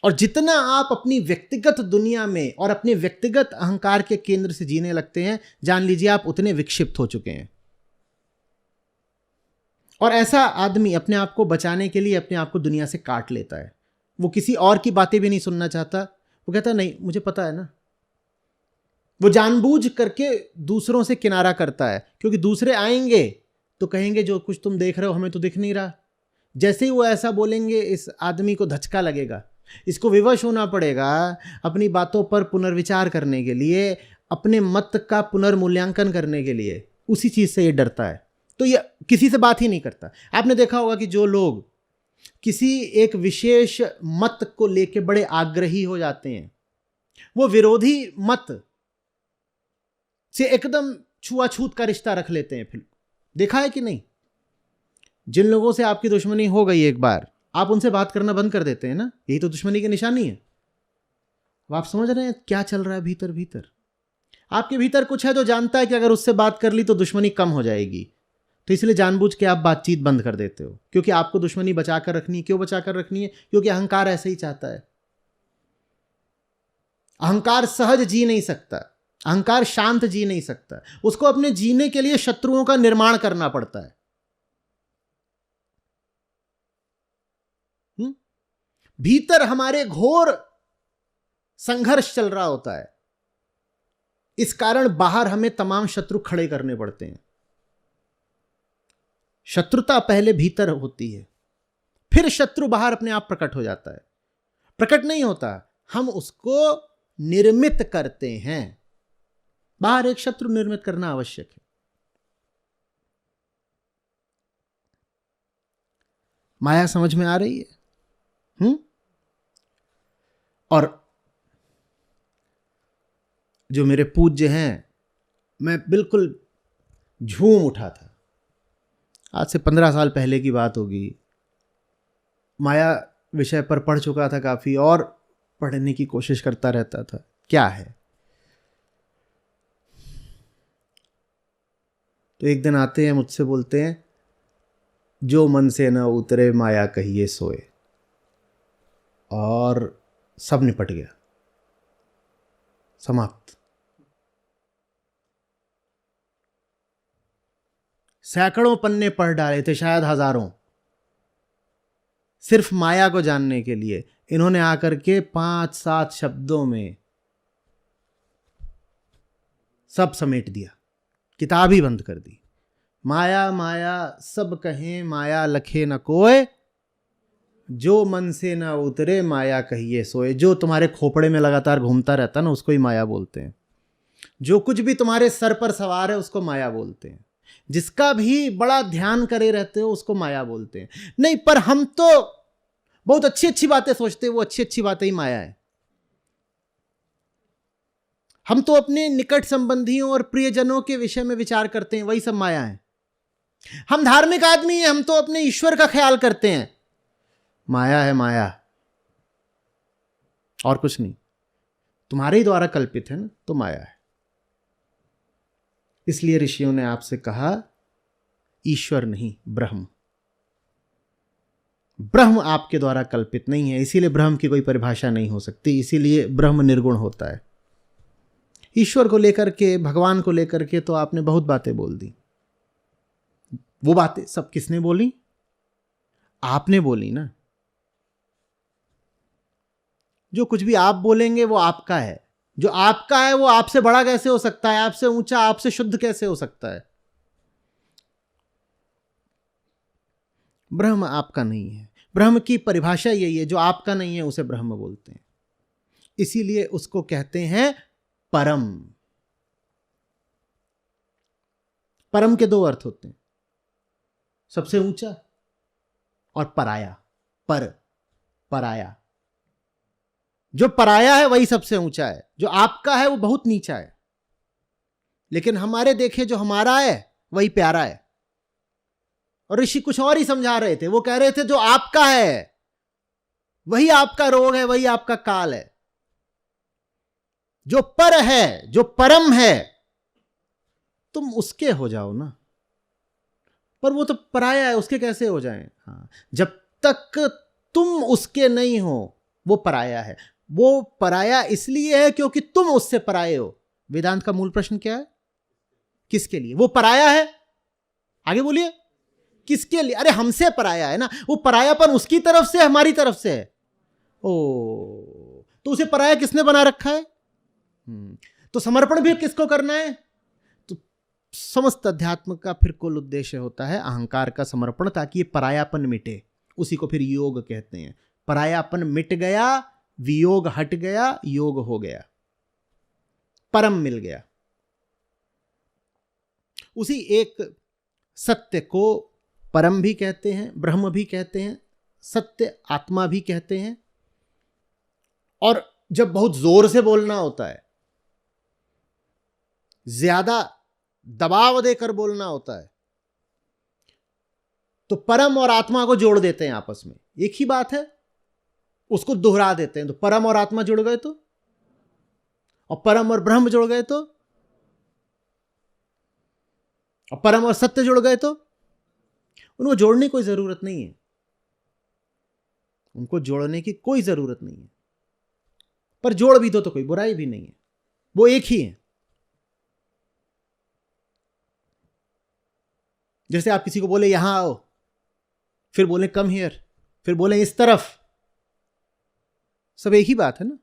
और जितना आप अपनी व्यक्तिगत दुनिया में और अपने व्यक्तिगत अहंकार के केंद्र से जीने लगते हैं, जान लीजिए आप उतने विक्षिप्त हो चुके हैं। और ऐसा आदमी अपने आप को बचाने के लिए अपने आप को दुनिया से काट लेता है। वो किसी और की बातें भी नहीं सुनना चाहता। वो कहता नहीं, मुझे पता है ना। वो जानबूझ करके दूसरों से किनारा करता है, क्योंकि दूसरे आएंगे तो कहेंगे जो कुछ तुम देख रहे हो हमें तो दिख नहीं रहा। जैसे ही वो ऐसा बोलेंगे, इस आदमी को धचका लगेगा। इसको विवश होना पड़ेगा अपनी बातों पर पुनर्विचार करने के लिए, अपने मत का पुनर्मूल्यांकन करने के लिए। उसी चीज से ये डरता है, तो ये किसी से बात ही नहीं करता। आपने देखा होगा कि जो लोग किसी एक विशेष मत को लेकर बड़े आग्रही हो जाते हैं, वो विरोधी मत से एकदम छुआछूत का रिश्ता रख लेते हैं। फिर देखा है कि नहीं? जिन लोगों से आपकी दुश्मनी हो गई एक बार, आप उनसे बात करना बंद कर देते हैं ना। यही तो दुश्मनी की निशानी है। अब आप समझ रहे हैं क्या चल रहा है भीतर भीतर? आपके भीतर कुछ है जो जानता है कि अगर उससे बात कर ली तो दुश्मनी कम हो जाएगी, तो इसलिए जानबूझ के आप बातचीत बंद कर देते हो, क्योंकि आपको दुश्मनी बचा कर रखनी है। क्यों बचा कर रखनी है? क्योंकि अहंकार ऐसे ही चाहता है। अहंकार सहज जी नहीं सकता, अहंकार शांत जी नहीं सकता। उसको अपने जीने के लिए शत्रुओं का निर्माण करना पड़ता है। भीतर हमारे घोर संघर्ष चल रहा होता है। इस कारण बाहर हमें तमाम शत्रु खड़े करने पड़ते हैं। शत्रुता पहले भीतर होती है, फिर शत्रु बाहर अपने आप प्रकट हो जाता है। प्रकट नहीं होता, हम उसको निर्मित करते हैं। बाहर एक शत्रु निर्मित करना आवश्यक है। माया समझ में आ रही है? और जो मेरे पूज्य हैं, मैं बिल्कुल झूम उठा था। आज से 15 साल पहले की बात होगी। माया विषय पर पढ़ चुका था काफी, और पढ़ने की कोशिश करता रहता था क्या है। तो एक दिन आते हैं, मुझसे बोलते हैं, जो मन से न उतरे माया कहिए सोए। और सब निपट गया, समाप्त। सैकड़ों पन्ने पढ़ डाले थे, शायद हजारों, सिर्फ माया को जानने के लिए। इन्होंने आकर के 5-7 शब्दों में सब समेट दिया, किताब ही बंद कर दी। माया माया सब कहें, माया लखे न कोय, जो मन से न उतरे माया कहिए सोए। जो तुम्हारे खोपड़े में लगातार घूमता रहता ना, उसको ही माया बोलते हैं। जो कुछ भी तुम्हारे सर पर सवार है, उसको माया बोलते हैं। जिसका भी बड़ा ध्यान करे रहते हो, उसको माया बोलते हैं। नहीं, पर हम तो बहुत अच्छी अच्छी बातें सोचते हैं, वो अच्छी अच्छी बातें ही माया है। हम तो अपने निकट संबंधियों और प्रियजनों के विषय में विचार करते हैं, वही सब माया है। हम धार्मिक आदमी हैं, हम तो अपने ईश्वर का ख्याल करते हैं, माया है माया, और कुछ नहीं। तुम्हारे ही द्वारा कल्पित है ना, तो माया है। इसलिए ऋषियों ने आपसे कहा, ईश्वर नहीं, ब्रह्म। ब्रह्म आपके द्वारा कल्पित नहीं है, इसीलिए ब्रह्म की कोई परिभाषा नहीं हो सकती, इसीलिए ब्रह्म निर्गुण होता है। ईश्वर को लेकर के, भगवान को लेकर के तो आपने बहुत बातें बोल दी। वो बातें सब किसने बोली? आपने बोली ना। जो कुछ भी आप बोलेंगे वो आपका है। जो आपका है वो आपसे बड़ा कैसे हो सकता है, आपसे ऊंचा, आपसे शुद्ध कैसे हो सकता है? ब्रह्म आपका नहीं है। ब्रह्म की परिभाषा यही है, जो आपका नहीं है उसे ब्रह्म बोलते हैं। इसीलिए उसको कहते हैं परम। परम के 2 अर्थ होते हैं, सबसे ऊंचा और पराया। पराया। जो पराया है वही सबसे ऊंचा है, जो आपका है वो बहुत नीचा है। लेकिन हमारे देखे जो हमारा है वही प्यारा है। और ऋषि कुछ और ही समझा रहे थे। वो कह रहे थे जो आपका है वही आपका रोग है, वही आपका काल है। जो पर है, जो परम है, तुम उसके हो जाओ ना। पर वो तो पराया है, उसके कैसे हो जाएं? हाँ, जब तक तुम उसके नहीं हो वो पराया है। वो पराया इसलिए है क्योंकि तुम उससे पराये हो। वेदांत का मूल प्रश्न क्या है? किसके लिए वो पराया है? आगे बोलिए, किसके लिए? अरे हमसे पराया है ना। वो परायापन उसकी तरफ से, हमारी तरफ से है। ओ, तो उसे पराया किसने बना रखा है? तो समर्पण भी किसको करना है? तो समस्त अध्यात्म का फिर कुल उद्देश्य होता है अहंकार का समर्पण, ताकि ये परायापन मिटे। उसी को फिर योग कहते हैं। परायापन मिट गया, वियोग हट गया, योग हो गया, परम मिल गया। उसी एक सत्य को परम भी कहते हैं, ब्रह्म भी कहते हैं, सत्य आत्मा भी कहते हैं। और जब बहुत जोर से बोलना होता है, ज्यादा दबाव देकर बोलना होता है, तो परम और आत्मा को जोड़ देते हैं आपस में। एक ही बात है, उसको दोहरा देते हैं। तो परम और आत्मा जुड़ गए तो, और परम और ब्रह्म जुड़ गए तो, और परम और सत्य जुड़ गए तो। उनको जोड़ने की कोई जरूरत नहीं है, उनको जोड़ने की कोई जरूरत नहीं है। पर जोड़ भी दो तो कोई बुराई भी नहीं है, वो एक ही है। जैसे आप किसी को बोले यहां आओ, फिर बोले कम हियर, फिर बोले इस तरफ, सब एक ही बात है ना।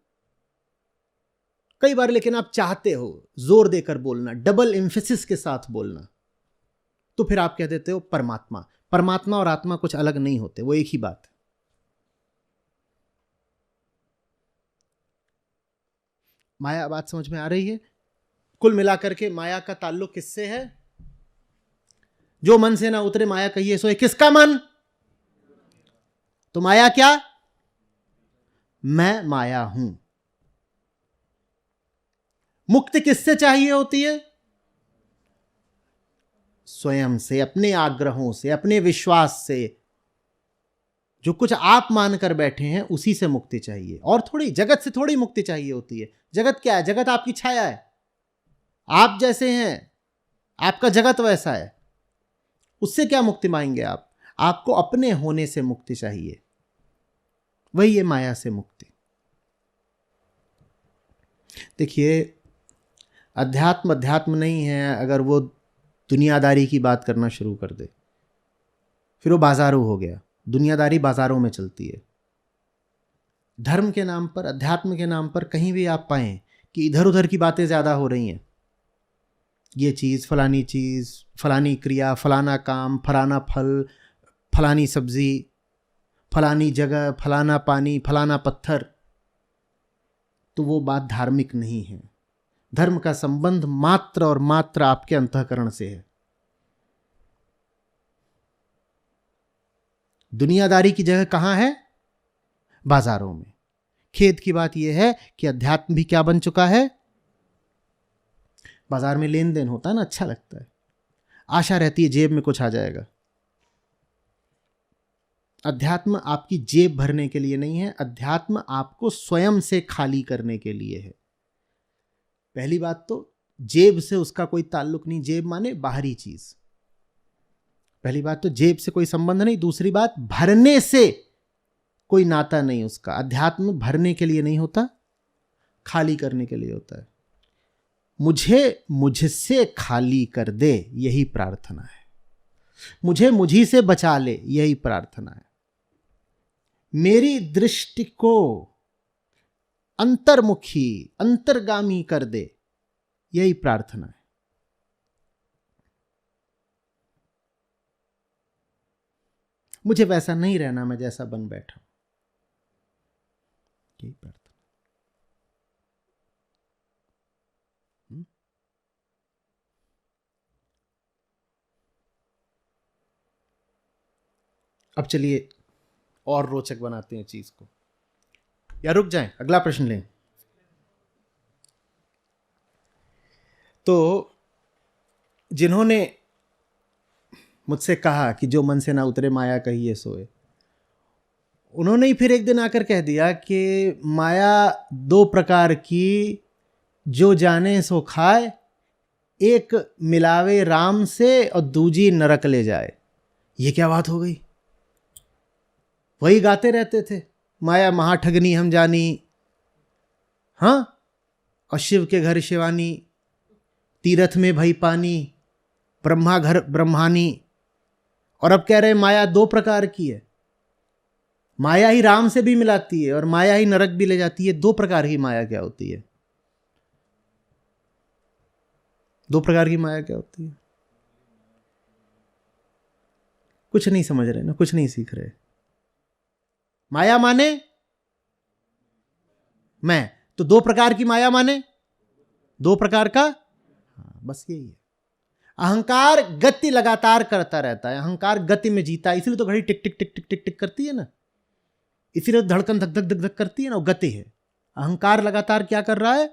कई बार लेकिन आप चाहते हो जोर देकर बोलना, डबल एम्फेसिस के साथ बोलना, तो फिर आप कह देते हो परमात्मा। परमात्मा और आत्मा कुछ अलग नहीं होते, वो एक ही बात है। माया बात समझ में आ रही है? कुल मिलाकर के माया का ताल्लुक किससे है? जो मन से ना उतरे माया कहिए सोए। किसका मन? तो माया क्या? मैं माया हूं। मुक्ति किससे चाहिए होती है? स्वयं से, अपने आग्रहों से, अपने विश्वास से। जो कुछ आप मानकर बैठे हैं उसी से मुक्ति चाहिए, और थोड़ी जगत से थोड़ी मुक्ति चाहिए होती है। जगत क्या है? जगत आपकी छाया है। आप जैसे हैं, आपका जगत वैसा है। उससे क्या मुक्ति मांगेंगे आप? आपको अपने होने से मुक्ति चाहिए। वही है माया से मुक्ति। देखिए, अध्यात्म अध्यात्म नहीं है अगर वो दुनियादारी की बात करना शुरू कर दे, फिर वो बाजारू हो गया। दुनियादारी बाजारों में चलती है। धर्म के नाम पर, अध्यात्म के नाम पर कहीं भी आप पाएं कि इधर उधर की बातें ज्यादा हो रही हैं। ये चीज, फलानी क्रिया, फलाना काम, फलाना फल, फलानी सब्जी, फलानी जगह, फलाना पानी, फलाना पत्थर, तो वो बात धार्मिक नहीं है। धर्म का संबंध मात्र और मात्र आपके अंतःकरण से है। दुनियादारी की जगह कहां है? बाजारों में। खेद की बात यह है कि अध्यात्म भी क्या बन चुका है? बाजार में लेन देन होता है ना, अच्छा लगता है, आशा रहती है जेब में कुछ आ जाएगा। अध्यात्म आपकी जेब भरने के लिए नहीं है, अध्यात्म आपको स्वयं से खाली करने के लिए है। पहली बात तो जेब से उसका कोई ताल्लुक नहीं। जेब माने बाहरी चीज। पहली बात तो जेब से कोई संबंध नहीं। दूसरी बात, भरने से कोई नाता नहीं उसका। अध्यात्म भरने के लिए नहीं होता, खाली करने के लिए होता है। मुझे मुझसे खाली कर दे, यही प्रार्थना है। मुझे मुझी से बचा ले, यही प्रार्थना है। मेरी दृष्टि को अंतर्मुखी, अंतर्गामी कर दे, यही प्रार्थना है। मुझे वैसा नहीं रहना मैं जैसा बन बैठा, यही प्रार्थना। अब चलिए और रोचक बनाते हैं चीज को, या रुक जाएं, अगला प्रश्न लें। तो जिन्होंने मुझसे कहा कि जो मन से ना उतरे माया कहिए सोए, उन्होंने ही फिर एक दिन आकर कह दिया कि माया दो प्रकार की, जो जाने सो खाए, एक मिलावे राम से और दूजी नरक ले जाए। ये क्या बात हो गई? वही गाते रहते थे, माया महाठगनी हम जानी, हाँ, और शिव के घर शिवानी, तीरथ में भई पानी, ब्रह्मा घर ब्रह्मानी। और अब कह रहे माया दो प्रकार की है। माया ही राम से भी मिलाती है और माया ही नरक भी ले जाती है। दो प्रकार की माया क्या होती है? दो प्रकार की माया क्या होती है? कुछ नहीं समझ रहे ना, कुछ नहीं सीख रहे। माया माने मैं, तो दो प्रकार की माया माने दो प्रकार का, हाँ, बस यही है। अहंकार गति लगातार करता रहता है, अहंकार गति में जीता है, इसलिए तो घड़ी टिक टिक टिक टिक टिक टिक करती है ना, इसीलिए तो धड़कन धक धक धक धक करती है ना, वो गति है। अहंकार लगातार क्या कर रहा है?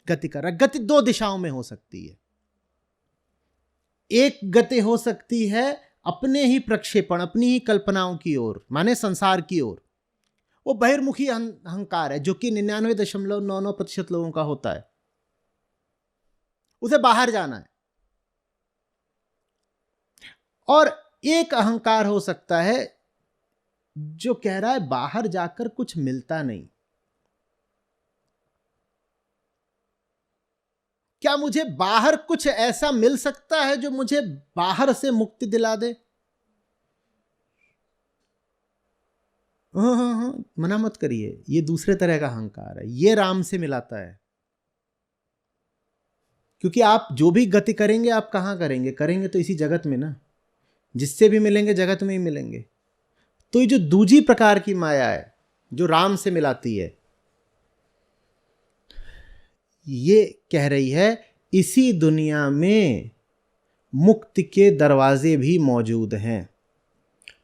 गति कर रहा है। गति दो दिशाओं में हो सकती है। एक गति हो सकती है अपने ही प्रक्षेपण, अपनी ही कल्पनाओं की ओर, माने संसार की ओर। वो बहिर्मुखी अहंकार है, जो कि 99.99% लोगों का होता है। उसे बाहर जाना है। और एक अहंकार हो सकता है जो कह रहा है बाहर जाकर कुछ मिलता नहीं। क्या मुझे बाहर कुछ ऐसा मिल सकता है जो मुझे बाहर से मुक्ति दिला दे? हाँ, मना मत करिए, ये दूसरे तरह का अहंकार है, ये राम से मिलाता है। क्योंकि आप जो भी गति करेंगे, आप कहां करेंगे? करेंगे तो इसी जगत में ना, जिससे भी मिलेंगे जगत में ही मिलेंगे। तो ये जो दूसरी प्रकार की माया है जो राम से मिलाती है, ये कह रही है इसी दुनिया में मुक्ति के दरवाजे भी मौजूद हैं,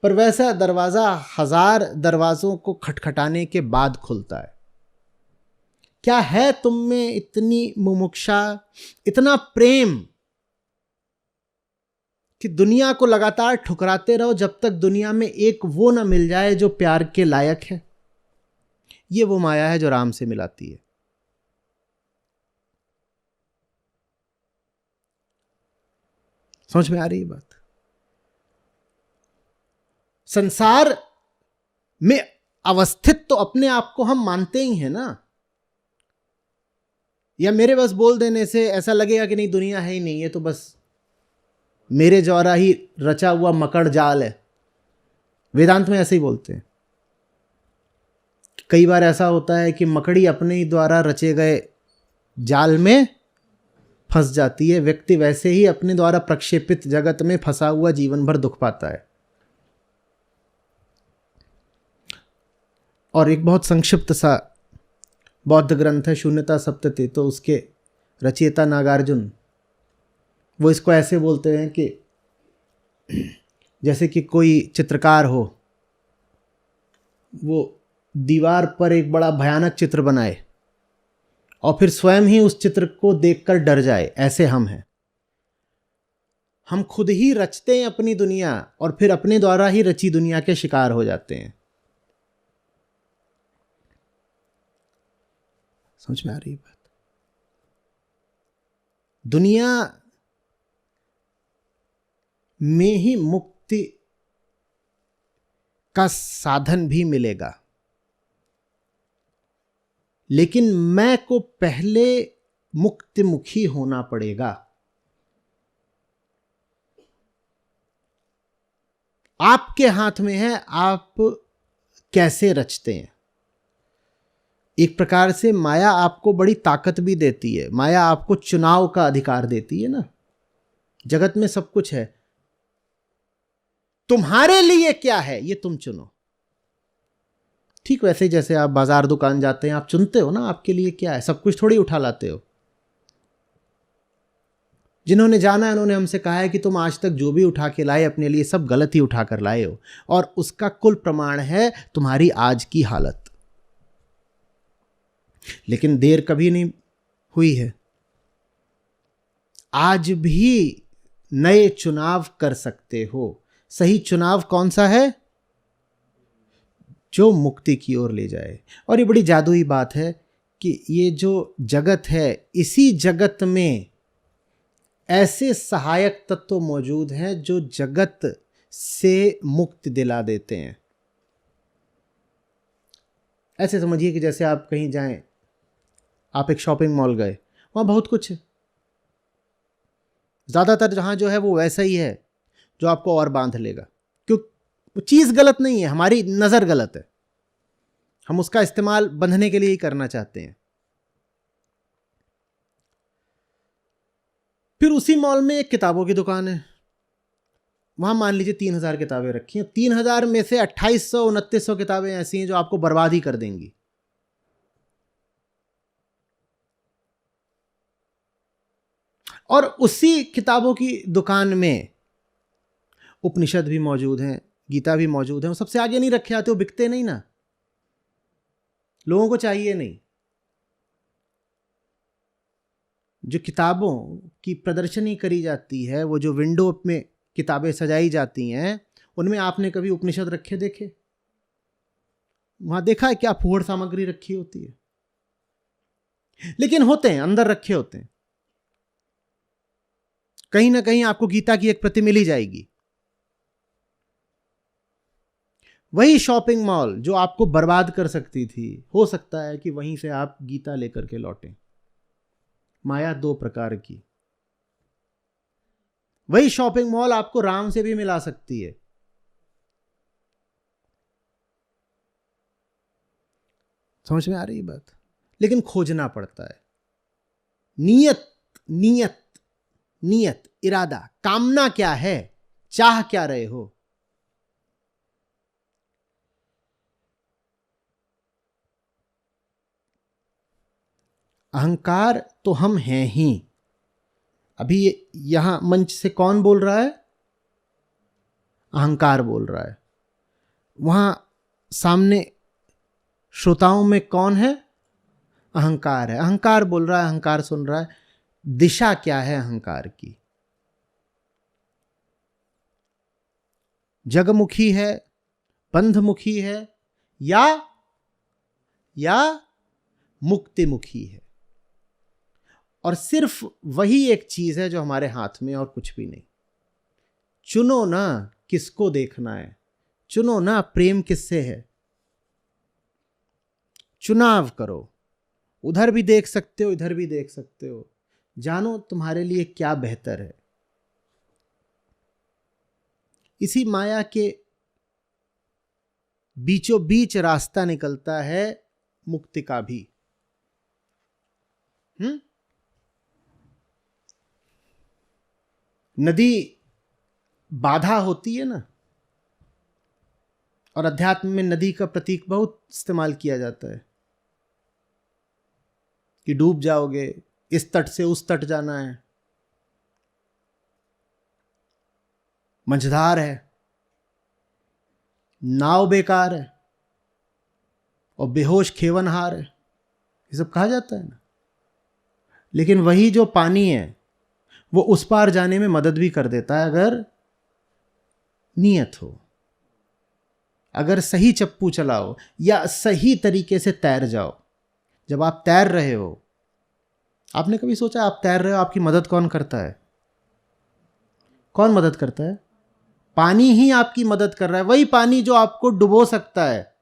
पर वैसा दरवाजा 1000 दरवाजों को खटखटाने के बाद खुलता है। क्या है तुम में इतनी मुमुक्षा, इतना प्रेम कि दुनिया को लगातार ठुकराते रहो जब तक दुनिया में एक वो ना मिल जाए जो प्यार के लायक है? ये वो माया है जो राम से मिलाती है। समझ में आ रही है बात? संसार में अवस्थित तो अपने आप को हम मानते ही हैं ना, या मेरे बस बोल देने से ऐसा लगेगा कि नहीं दुनिया है ही नहीं, ये तो बस मेरे द्वारा ही रचा हुआ मकड़ जाल है। वेदांत में ऐसे ही बोलते हैं। कई बार ऐसा होता है कि मकड़ी अपने ही द्वारा रचे गए जाल में फंस जाती है, व्यक्ति वैसे ही अपने द्वारा प्रक्षेपित जगत में फंसा हुआ जीवन भर दुख पाता है। और एक बहुत संक्षिप्त सा बौद्ध ग्रंथ है शून्यता सप्तति, तो उसके रचयिता नागार्जुन वो इसको ऐसे बोलते हैं कि जैसे कि कोई चित्रकार हो, वो दीवार पर एक बड़ा भयानक चित्र बनाए और फिर स्वयं ही उस चित्र को देखकर डर जाए, ऐसे हम हैं। हम खुद ही रचते हैं अपनी दुनिया और फिर अपने द्वारा ही रची दुनिया के शिकार हो जाते हैं। समझ में आ रही बात? दुनिया में ही मुक्ति का साधन भी मिलेगा, लेकिन मैं को पहले मुक्तिमुखी होना पड़ेगा। आपके हाथ में है आप कैसे रचते हैं। एक प्रकार से माया आपको बड़ी ताकत भी देती है। माया आपको चुनाव का अधिकार देती है ना। जगत में सब कुछ है, तुम्हारे लिए क्या है ये तुम चुनो। ठीक वैसे जैसे आप बाजार दुकान जाते हैं, आप चुनते हो ना आपके लिए क्या है। सब कुछ थोड़ी उठा लाते हो। जिन्होंने जाना है उन्होंने हमसे कहा है कि तुम आज तक जो भी उठा के लाए अपने लिए सब गलत ही उठा कर लाए हो, और उसका कुल प्रमाण है तुम्हारी आज की हालत। लेकिन देर कभी नहीं हुई है। आज भी नए चुनाव कर सकते हो। सही चुनाव कौन सा है? जो मुक्ति की ओर ले जाए। और ये बड़ी जादुई बात है कि ये जो जगत है, इसी जगत में ऐसे सहायक तत्व मौजूद हैं जो जगत से मुक्ति दिला देते हैं। ऐसे समझिए कि जैसे आप कहीं जाएं, आप एक शॉपिंग मॉल गए, वहाँ बहुत कुछ है। ज़्यादातर जहाँ जो है वो वैसा ही है जो आपको और बांध लेगा। क्यों? चीज़ गलत नहीं है, हमारी नज़र गलत है। हम उसका इस्तेमाल बंधने के लिए ही करना चाहते हैं। फिर उसी मॉल में एक किताबों की दुकान है। वहाँ मान लीजिए 3000 किताबें रखी हैं। 3000 में से 2800 2900 किताबें ऐसी हैं जो आपको बर्बाद ही कर देंगी। और उसी किताबों की दुकान में उपनिषद भी मौजूद हैं, गीता भी मौजूद है। वो सबसे आगे नहीं रखे आते, वो बिकते नहीं ना, लोगों को चाहिए नहीं। जो किताबों की प्रदर्शनी करी जाती है, वो जो विंडो में किताबें सजाई जाती हैं, उनमें आपने कभी उपनिषद रखे देखे? वहां देखा है क्या फूहड़ सामग्री रखी होती है? लेकिन होते हैं, अंदर रखे होते हैं। कहीं ना कहीं आपको गीता की एक प्रति मिल ही जाएगी। वही शॉपिंग मॉल जो आपको बर्बाद कर सकती थी, हो सकता है कि वहीं से आप गीता लेकर के लौटें। माया दो प्रकार की। वही शॉपिंग मॉल आपको राम से भी मिला सकती है। समझ में आ रही बात? लेकिन खोजना पड़ता है। नियत नियत नियत, इरादा, कामना क्या है, चाह क्या रहे हो। अहंकार तो हम हैं ही। अभी यहां मंच से कौन बोल रहा है? अहंकार बोल रहा है। वहां सामने श्रोताओं में कौन है? अहंकार है। अहंकार बोल रहा है, अहंकार सुन रहा है। दिशा क्या है अहंकार की? जगमुखी है, बंधमुखी है, या मुक्तिमुखी है। और सिर्फ वही एक चीज है जो हमारे हाथ में, और कुछ भी नहीं। चुनो ना किसको देखना है, चुनो ना प्रेम किससे है। चुनाव करो, उधर भी देख सकते हो, इधर भी देख सकते हो। जानो तुम्हारे लिए क्या बेहतर है। इसी माया के बीचों बीच रास्ता निकलता है मुक्ति का भी। नदी बाधा होती है ना, और अध्यात्म में नदी का प्रतीक बहुत इस्तेमाल किया जाता है कि डूब जाओगे, इस तट से उस तट जाना है। मंझधार है, नाव बेकार है, और बेहोश खेवनहार है, ये सब कहा जाता है ना। लेकिन वही जो पानी है वो उस पार जाने में मदद भी कर देता है, अगर नियत हो, अगर सही चप्पू चलाओ या सही तरीके से तैर जाओ। जब आप तैर रहे हो, आपने कभी सोचा आप तैर रहे हो, आपकी मदद कौन करता है? कौन मदद करता है? पानी ही आपकी मदद कर रहा है। वही पानी जो आपको डुबो सकता है,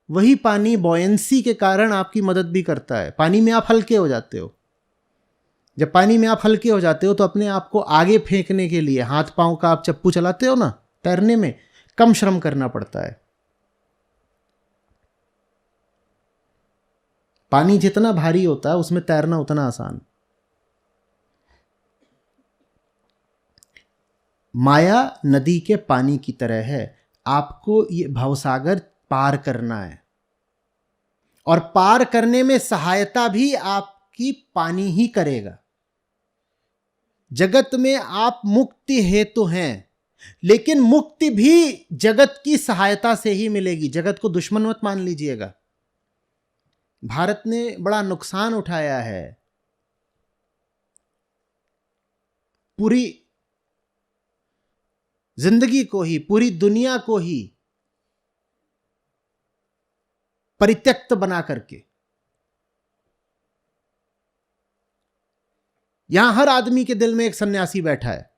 वही पानी बॉयंसी के कारण आपकी मदद भी करता है। पानी में आप हल्के हो जाते हो। जब पानी में आप हल्के हो जाते हो तो अपने आप को आगे फेंकने के लिए हाथ पांव का आप चप्पू चलाते हो ना, तैरने में कम श्रम करना पड़ता है। पानी जितना भारी होता है उसमें तैरना उतना आसान। माया नदी के पानी की तरह है। आपको ये भवसागर पार करना है, और पार करने में सहायता भी आपकी पानी ही करेगा। जगत में आप मुक्ति हेतु हैं, लेकिन मुक्ति भी जगत की सहायता से ही मिलेगी। जगत को दुश्मन मत मान लीजिएगा। भारत ने बड़ा नुकसान उठाया है। पूरी जिंदगी को ही, पूरी दुनिया को ही परित्यक्त बना करके। यहां हर आदमी के दिल में एक सन्यासी बैठा है,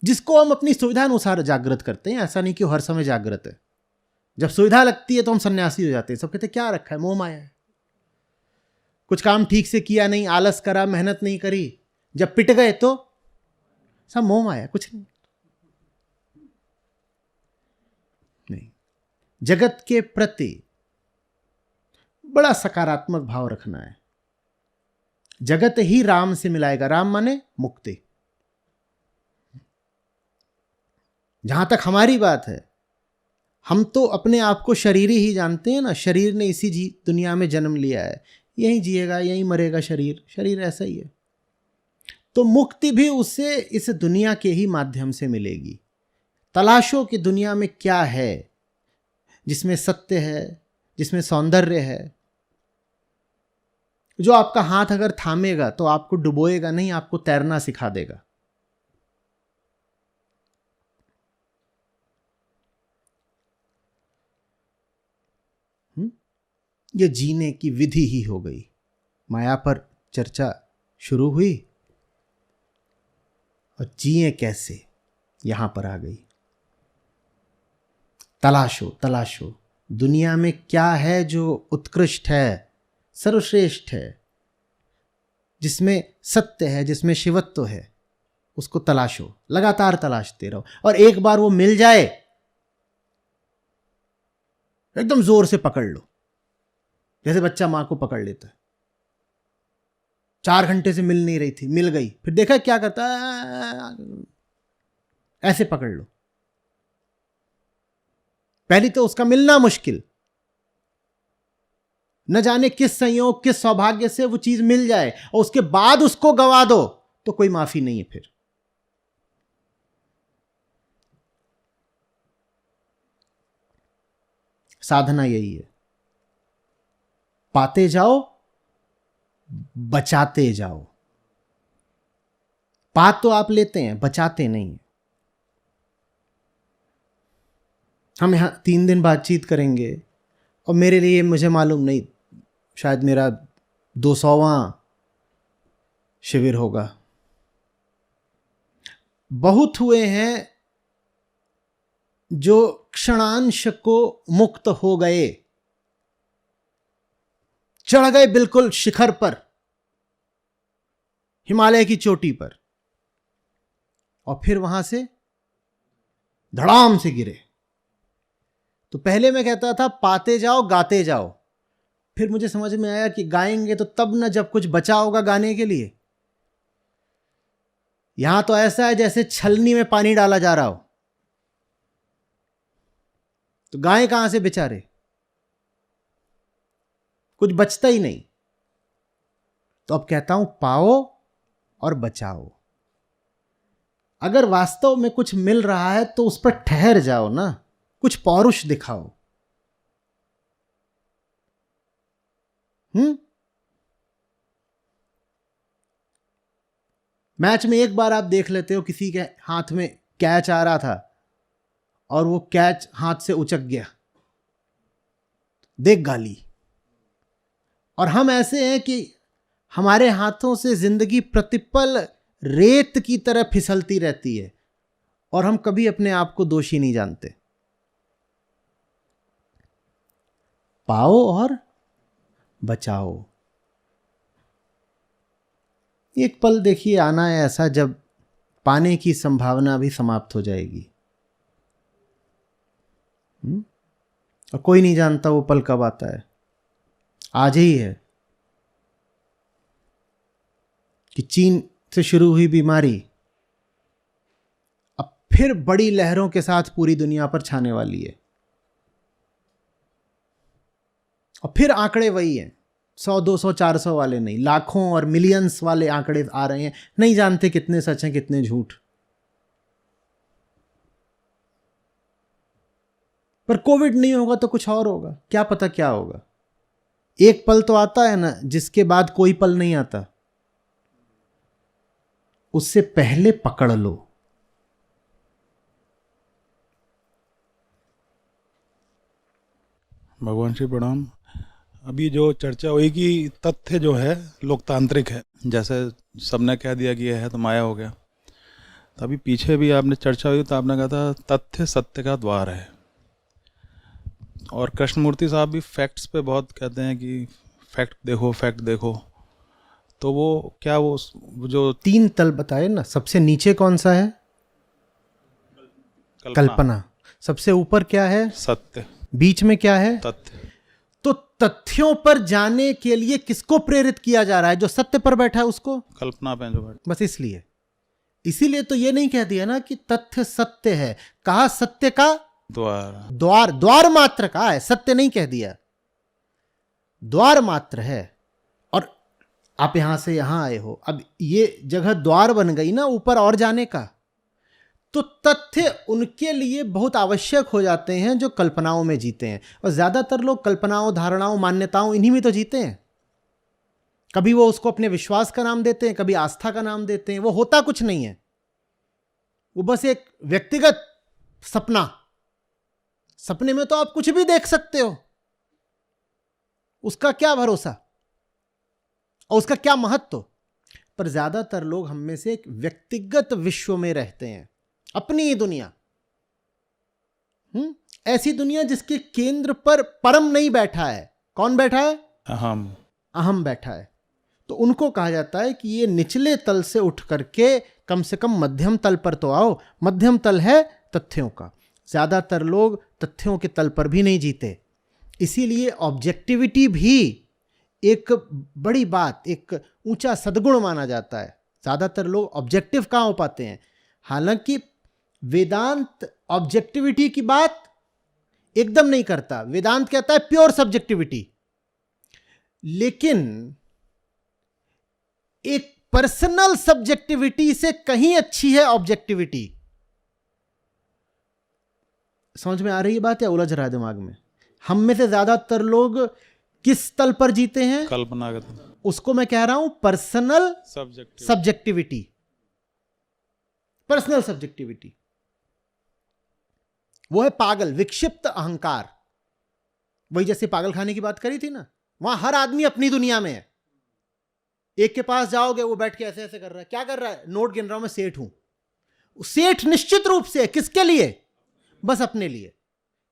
जिसको हम अपनी सुविधा अनुसार जागृत करते हैं। ऐसा नहीं कि हर समय जागृत है। जब सुविधा लगती है तो हम सन्यासी हो जाते हैं। सब कहते क्या रखा है, मोह माया है। कुछ काम ठीक से किया नहीं, आलस करा, मेहनत नहीं करी, जब पिट गए तो सब मोह माया, कुछ नहीं। जगत के प्रति बड़ा सकारात्मक भाव रखना है। जगत ही राम से मिलाएगा। राम माने मुक्ति। जहां तक हमारी बात है, हम तो अपने आप को शरीरी ही जानते हैं ना। शरीर ने इसी दुनिया में जन्म लिया है, यहीं जिएगा, यहीं मरेगा। शरीर ऐसा ही है। तो मुक्ति भी उससे इस दुनिया के ही माध्यम से मिलेगी। तलाशो कि दुनिया में क्या है जिसमें सत्य है, जिसमें सौंदर्य है, जो आपका हाथ अगर थामेगा तो आपको डुबोएगा नहीं, आपको तैरना सिखा देगा। ये जीने की विधि ही हो गई। माया पर चर्चा शुरू हुई और जिए कैसे यहां पर आ गई। तलाशो तलाशो, दुनिया में क्या है जो उत्कृष्ट है, सर्वश्रेष्ठ है, जिसमें सत्य है, जिसमें शिवत्व है, उसको तलाशो। लगातार तलाशते रहो, और एक बार वो मिल जाए एकदम जोर से पकड़ लो, जैसे बच्चा मां को पकड़ लेता है। 4 घंटे से मिल नहीं रही थी, मिल गई, फिर देखा क्या करता है, ऐसे पकड़ लो। पहली तो उसका मिलना मुश्किल, न जाने किस संयोग किस सौभाग्य से वो चीज मिल जाए और उसके बाद उसको गवा दो तो कोई माफी नहीं है। फिर साधना यही है, पाते जाओ बचाते जाओ। पात तो आप लेते हैं, बचाते नहीं। हम यहां 3 दिन बातचीत करेंगे और मेरे लिए मुझे मालूम नहीं, शायद मेरा 200वां शिविर होगा। बहुत हुए हैं जो क्षणांश को मुक्त हो गए, चढ़ गए बिल्कुल शिखर पर, हिमालय की चोटी पर, और फिर वहां से धड़ाम से गिरे। तो पहले मैं कहता था पाते जाओ गाते जाओ, फिर मुझे समझ में आया कि गाएंगे तो तब ना जब कुछ बचा होगा गाने के लिए। यहां तो ऐसा है जैसे छलनी में पानी डाला जा रहा हो, तो गाएं कहां से बेचारे, कुछ बचता ही नहीं। तो अब कहता हूं पाओ और बचाओ। अगर वास्तव में कुछ मिल रहा है तो उस पर ठहर जाओ ना, कुछ पौरुष दिखाओ। मैच में एक बार आप देख लेते हो, किसी के हाथ में कैच आ रहा था और वो कैच हाथ से उचक गया, देख गाली। और हम ऐसे हैं कि हमारे हाथों से जिंदगी प्रतिपल रेत की तरह फिसलती रहती है और हम कभी अपने आप को दोषी नहीं जानते। पाओ और बचाओ। एक पल देखिए आना है ऐसा जब पाने की संभावना भी समाप्त हो जाएगी, और कोई नहीं जानता वो पल कब आता है। आज ही है कि चीन से शुरू हुई बीमारी अब फिर बड़ी लहरों के साथ पूरी दुनिया पर छाने वाली है, और फिर आंकड़े वही हैं, 100 200 400 वाले नहीं, लाखों और मिलियंस वाले आंकड़े आ रहे हैं। नहीं जानते कितने सच हैं कितने झूठ। पर कोविड नहीं होगा तो कुछ और होगा, क्या पता क्या होगा। एक पल तो आता है ना जिसके बाद कोई पल नहीं आता, उससे पहले पकड़ लो। भगवान श्री प्रणाम। अभी जो चर्चा हुई कि तथ्य जो है लोकतांत्रिक है, जैसे सबने कह दिया कि यह है तो माया हो गया। तो अभी पीछे भी आपने चर्चा हुई तो आपने कहा था तथ्य सत्य का द्वार है। और कृष्णमूर्ति साहब भी फैक्ट्स पे बहुत कहते हैं कि फैक्ट देखो फैक्ट देखो। तो वो क्या वो जो 3 तल बताए ना, सबसे नीचे कौन सा है? कल्पना। सबसे ऊपर क्या है? सत्य। बीच में क्या है? तथ्य। तो तथ्यों पर जाने के लिए किसको प्रेरित किया जा रहा है? जो सत्य पर बैठा है उसको। कल्पना पे जो बैठा, बस इसीलिए तो ये नहीं कह दिया ना कि तथ्य सत्य है, कहा सत्य का द्वार। द्वार मात्र कहा है, सत्य नहीं कह दिया, द्वार मात्र है। और आप यहां से यहां आए हो, अब ये जगह द्वार बन गई ना ऊपर और जाने का, तो तथ्य उनके लिए बहुत आवश्यक हो जाते हैं जो कल्पनाओं में जीते हैं। और ज्यादातर लोग कल्पनाओं, धारणाओं, मान्यताओं इन्हीं में तो जीते हैं। कभी वो उसको अपने विश्वास का नाम देते हैं, कभी आस्था का नाम देते हैं। वो होता कुछ नहीं है, वो बस एक व्यक्तिगत सपना। सपने में तो आप कुछ भी देख सकते हो, उसका क्या भरोसा और उसका क्या महत्व। पर ज्यादातर लोग हम में से एक व्यक्तिगत विश्व में रहते हैं, अपनी ही दुनिया। ऐसी दुनिया जिसके केंद्र पर परम नहीं बैठा है। कौन बैठा है? अहम बैठा है। तो उनको कहा जाता है कि ये निचले तल से उठ करके कम से कम मध्यम तल पर तो आओ। मध्यम तल है तथ्यों का। ज्यादातर लोग तथ्यों के तल पर भी नहीं जीते, इसीलिए ऑब्जेक्टिविटी भी एक बड़ी बात, एक ऊंचा सद्गुण माना जाता है। ज्यादातर लोग ऑब्जेक्टिव कहां हो पाते हैं? हालांकि वेदांत ऑब्जेक्टिविटी की बात एकदम नहीं करता। वेदांत कहता है प्योर सब्जेक्टिविटी। लेकिन एक पर्सनल सब्जेक्टिविटी से कहीं अच्छी है ऑब्जेक्टिविटी। समझ में आ रही है बात या उलझ रहा है दिमाग में? हम में से ज्यादातर लोग किस तल पर जीते हैं? कल्पनागत उसको मैं कह रहा हूं personal subject. Subjectivity. Personal subjectivity वो है पागल, विक्षिप्त अहंकार। वही जैसे पागल खाने की बात करी थी ना, वहां हर आदमी अपनी दुनिया में है। एक के पास जाओगे, वो बैठ के ऐसे ऐसे कर रहा है। क्या कर रहा है? नोट गिन रहा हूं, मैं सेठ हूं। सेठ निश्चित रूप से किसके लिए? बस अपने लिए।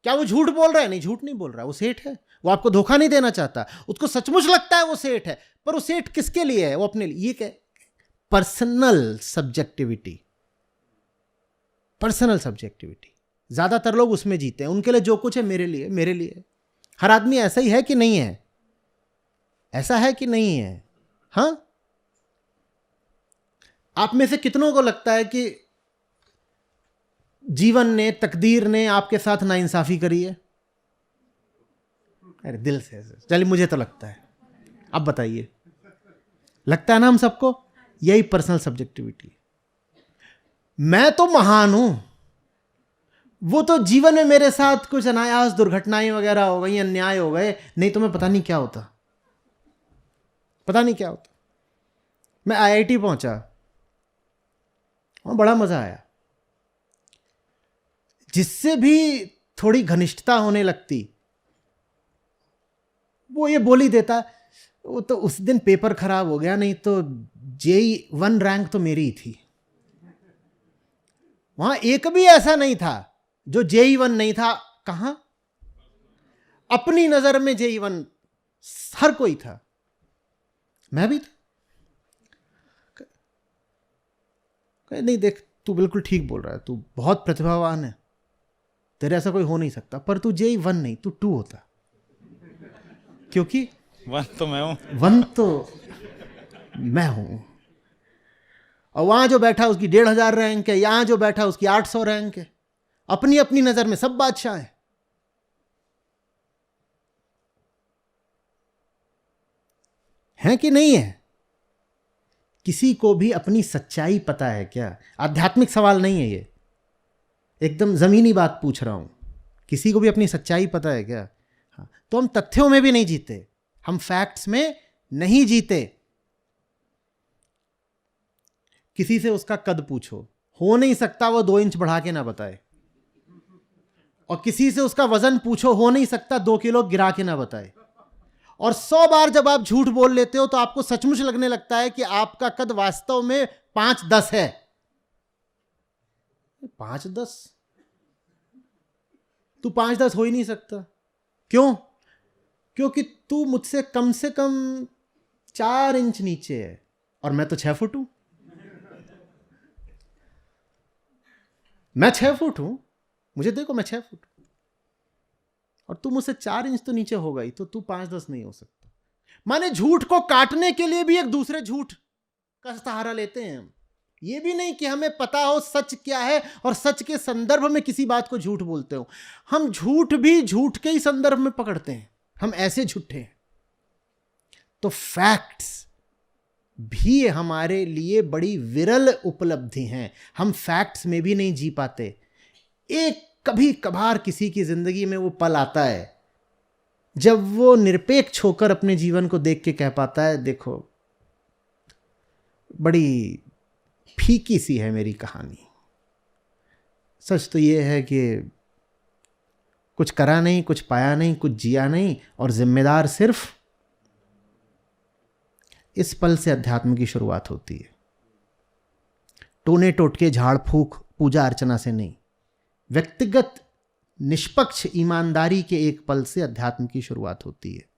क्या वो झूठ बोल रहा है? नहीं, झूठ नहीं बोल रहा। वो सेठ है, वो आपको धोखा नहीं देना चाहता। उसको सचमुच लगता है वो सेठ है, पर वो सेठ किसके लिए है? वो अपने लिए। ये क्या? Personal subjectivity. पर्सनल सब्जेक्टिविटी ज्यादातर लोग उसमें जीते हैं। उनके लिए जो कुछ है मेरे लिए, मेरे लिए। हर आदमी ऐसा ही है कि नहीं है? ऐसा है कि नहीं है? हां, आप में से कितनों को लगता है कि जीवन ने, तकदीर ने आपके साथ नाइंसाफी करी है? अरे दिल से। चलिए, मुझे तो लगता है। अब बताइए, लगता है ना हम सबको? यही पर्सनल सब्जेक्टिविटी। मैं तो महान हूं, वो तो जीवन में मेरे साथ कुछ अनायास दुर्घटनाएं वगैरह हो गई, अन्याय हो गए, नहीं तो मैं पता नहीं क्या होता, पता नहीं क्या होता। मैं आईआईटी पहुंचा, वहां बड़ा मजा आया। जिससे भी थोड़ी घनिष्ठता होने लगती, वो ये बोल ही देता, वो तो उस दिन पेपर खराब हो गया, नहीं तो JEE 1 रैंक तो मेरी ही थी। वहां एक भी ऐसा नहीं था जो JEE 1 नहीं था। कहां? अपनी नजर में JEE 1 हर कोई था, मैं भी था। नहीं देख, तू बिल्कुल ठीक बोल रहा है, तू बहुत प्रतिभावान है, तेरे ऐसा कोई हो नहीं सकता, पर तू JEE 1 नहीं, तू 2 होता। क्योंकि 1 तो मैं हूं। 1 तो मैं हूं। और वहां जो बैठा उसकी 1500 रैंक है, यहां जो बैठा उसकी 800 रैंक है। अपनी अपनी नजर में सब बादशाह हैं। हैं कि नहीं है? किसी को भी अपनी सच्चाई पता है क्या? आध्यात्मिक सवाल नहीं है ये, एकदम जमीनी बात पूछ रहा हूं। किसी को भी अपनी सच्चाई पता है क्या? हाँ, तो हम तथ्यों में भी नहीं जीते, हम फैक्ट्स में नहीं जीते। किसी से उसका कद पूछो, हो नहीं सकता वो 2 इंच बढ़ा के ना बताए। और किसी से उसका वजन पूछो, हो नहीं सकता 2 किलो गिरा के ना बताए। और 100 बार जब आप झूठ बोल लेते हो तो आपको सचमुच लगने लगता है कि आपका कद वास्तव में 5'10" है। 5'10", तू 5'10" हो ही नहीं सकता। क्यों? क्योंकि तू मुझसे कम से कम 4 इंच नीचे है, और मैं तो 6 फुट हूं। मैं 6 फुट हूं, मुझे देखो, मैं 6 फुट, और तू मुझसे 4 इंच तो नीचे होगा ही, तो तू 5'10" नहीं हो सकता। माने झूठ को काटने के लिए भी एक दूसरे झूठ का सहारा लेते हैं हम। ये भी नहीं कि हमें पता हो सच क्या है और सच के संदर्भ में किसी बात को झूठ बोलते हो। हम झूठ भी झूठ के ही संदर्भ में पकड़ते हैं, हम ऐसे झूठे हैं। तो फैक्ट्स भी हमारे लिए बड़ी विरल उपलब्धि हैं, हम फैक्ट्स में भी नहीं जी पाते। एक कभी कभार किसी की जिंदगी में वो पल आता है जब वो निरपेक्ष होकर अपने जीवन को देख के कह पाता है, देखो बड़ी फीकी सी है मेरी कहानी। सच तो ये है कि कुछ करा नहीं, कुछ पाया नहीं, कुछ जिया नहीं, और जिम्मेदार सिर्फ इस पल से अध्यात्म की शुरुआत होती है। टोने टोटके, झाड़ फूक, पूजा अर्चना से नहीं, व्यक्तिगत निष्पक्ष ईमानदारी के एक पल से अध्यात्म की शुरुआत होती है।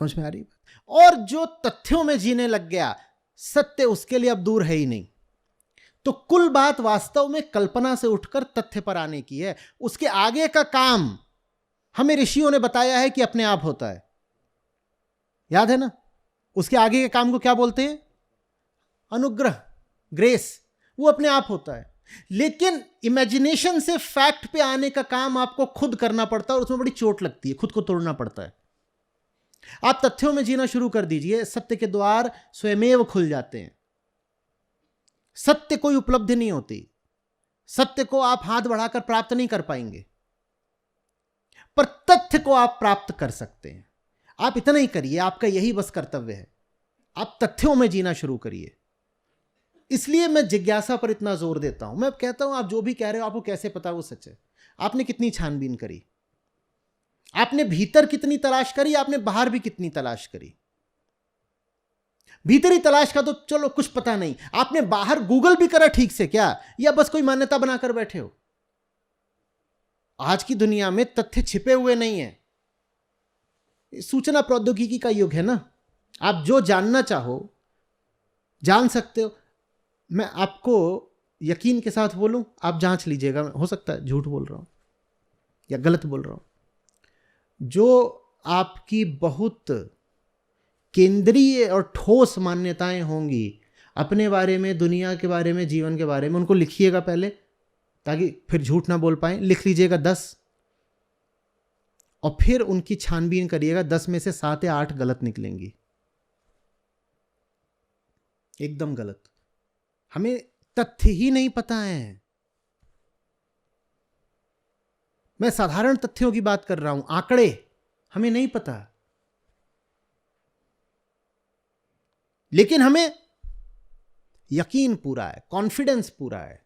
समझ में आ रही है? और जो तथ्यों में जीने लग गया, सत्य उसके लिए अब दूर है ही नहीं। तो कुल बात वास्तव में कल्पना से उठकर तथ्य पर आने की है। उसके आगे का काम हमें ऋषियों ने बताया है कि अपने आप होता है। याद है ना? उसके आगे के काम को क्या बोलते हैं? अनुग्रह, ग्रेस। वो अपने आप होता है। लेकिन इमेजिनेशन से फैक्ट पे आने का काम आपको खुद करना पड़ता है और उसमें बड़ी चोट लगती है, खुद को तोड़ना पड़ता है। आप तथ्यों में जीना शुरू कर दीजिए, सत्य के द्वार स्वयमेव खुल जाते हैं। सत्य कोई उपलब्धि नहीं होती, सत्य को आप हाथ बढ़ाकर प्राप्त नहीं कर पाएंगे, पर तथ्य को आप प्राप्त कर सकते हैं। आप इतना ही करिए, आपका यही बस कर्तव्य है, आप तथ्यों में जीना शुरू करिए। इसलिए मैं जिज्ञासा पर इतना जोर देता हूं। मैं कहता हूं आप जो भी कह रहे हो आपको कैसे पता वो सच है? आपने कितनी छानबीन करी, आपने भीतर कितनी तलाश करी, आपने बाहर भी कितनी तलाश करी। भीतरी तलाश का तो चलो कुछ पता नहीं, आपने बाहर गूगल भी करा ठीक से क्या, या बस कोई मान्यता बनाकर बैठे हो? आज की दुनिया में तथ्य छिपे हुए नहीं है, सूचना प्रौद्योगिकी का युग है ना। आप जो जानना चाहो जान सकते हो। मैं आपको यकीन के साथ बोलूं, आप जांच लीजिएगा, हो सकता है झूठ बोल रहा हूं या गलत बोल रहा हूं। जो आपकी बहुत केंद्रीय और ठोस मान्यताएं होंगी अपने बारे में, दुनिया के बारे में, जीवन के बारे में, उनको लिखिएगा पहले, ताकि फिर झूठ ना बोल पाए। लिख लीजिएगा 10 और फिर उनकी छानबीन करिएगा। 10 में से 7 या 8 गलत निकलेंगी, एकदम गलत। हमें तथ्य ही नहीं पता है। मैं साधारण तथ्यों की बात कर रहा हूं, आंकड़े हमें नहीं पता, लेकिन हमें यकीन पूरा है, कॉन्फिडेंस पूरा है।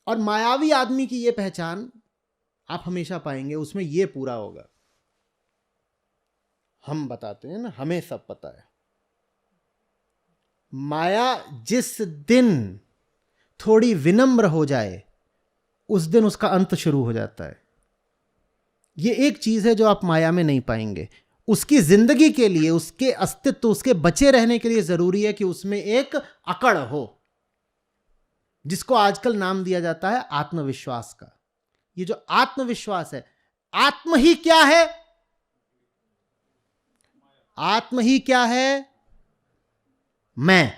और मायावी आदमी की यह पहचान आप हमेशा पाएंगे, उसमें यह पूरा होगा। हम बताते हैं ना, हमें सब पता है। माया जिस दिन थोड़ी विनम्र हो जाए उस दिन उसका अंत शुरू हो जाता है। यह एक चीज है जो आप माया में नहीं पाएंगे। उसकी जिंदगी के लिए, उसके अस्तित्व, उसके बचे रहने के लिए जरूरी है कि उसमें एक अकड़ हो, जिसको आजकल नाम दिया जाता है आत्मविश्वास का। ये जो आत्मविश्वास है, आत्म ही क्या है? आत्म ही क्या है? मैं।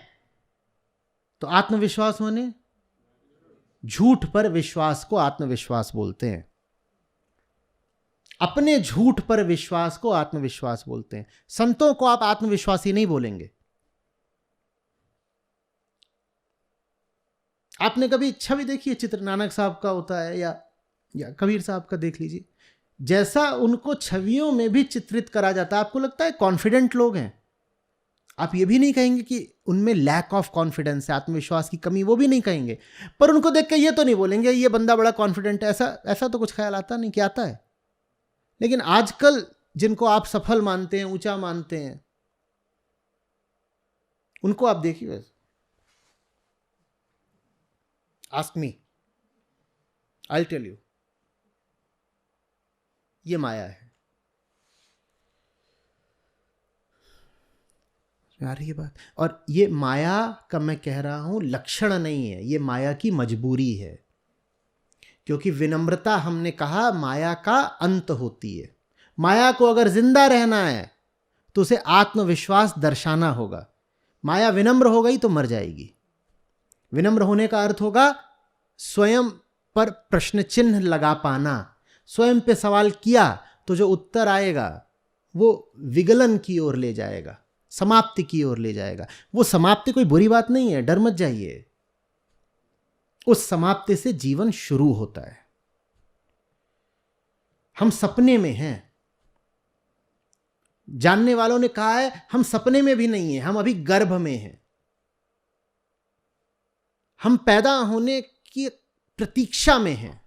तो आत्मविश्वास होने, झूठ पर विश्वास को आत्मविश्वास बोलते हैं। अपने झूठ पर विश्वास को आत्मविश्वास बोलते हैं। संतों को आप आत्मविश्वासी नहीं बोलेंगे। आपने कभी छवि देखी है, चित्र नानक साहब का होता है या कबीर साहब का देख लीजिए, जैसा उनको छवियों में भी चित्रित करा जाता है, आपको लगता है कॉन्फिडेंट लोग हैं। आप ये भी नहीं कहेंगे कि उनमें लैक ऑफ कॉन्फिडेंस है, आत्मविश्वास की कमी, वो भी नहीं कहेंगे, पर उनको देख के ये तो नहीं बोलेंगे ये बंदा बड़ा कॉन्फिडेंट है। ऐसा तो कुछ ख्याल आता नहीं कि आता है। लेकिन आजकल जिनको आप सफल मानते हैं, ऊंचा मानते हैं, उनको आप देखिए, ask me, I tell you, ये माया है। आ रही है बात? और ये माया का मैं कह रहा हूं लक्षण नहीं है, ये माया की मजबूरी है। क्योंकि विनम्रता, हमने कहा, माया का अंत होती है। माया को अगर जिंदा रहना है तो उसे आत्मविश्वास दर्शाना होगा। माया विनम्र हो गई तो मर जाएगी। विनम्र होने का अर्थ होगा स्वयं पर प्रश्न चिन्ह लगा पाना। स्वयं पे सवाल किया तो जो उत्तर आएगा वो विगलन की ओर ले जाएगा, समाप्ति की ओर ले जाएगा। वो समाप्ति कोई बुरी बात नहीं है, डर मत जाइए। उस समाप्ति से जीवन शुरू होता है। हम सपने में हैं। जानने वालों ने कहा है हम सपने में भी नहीं हैं, हम अभी गर्भ में हैं। हम पैदा होने की प्रतीक्षा में हैं।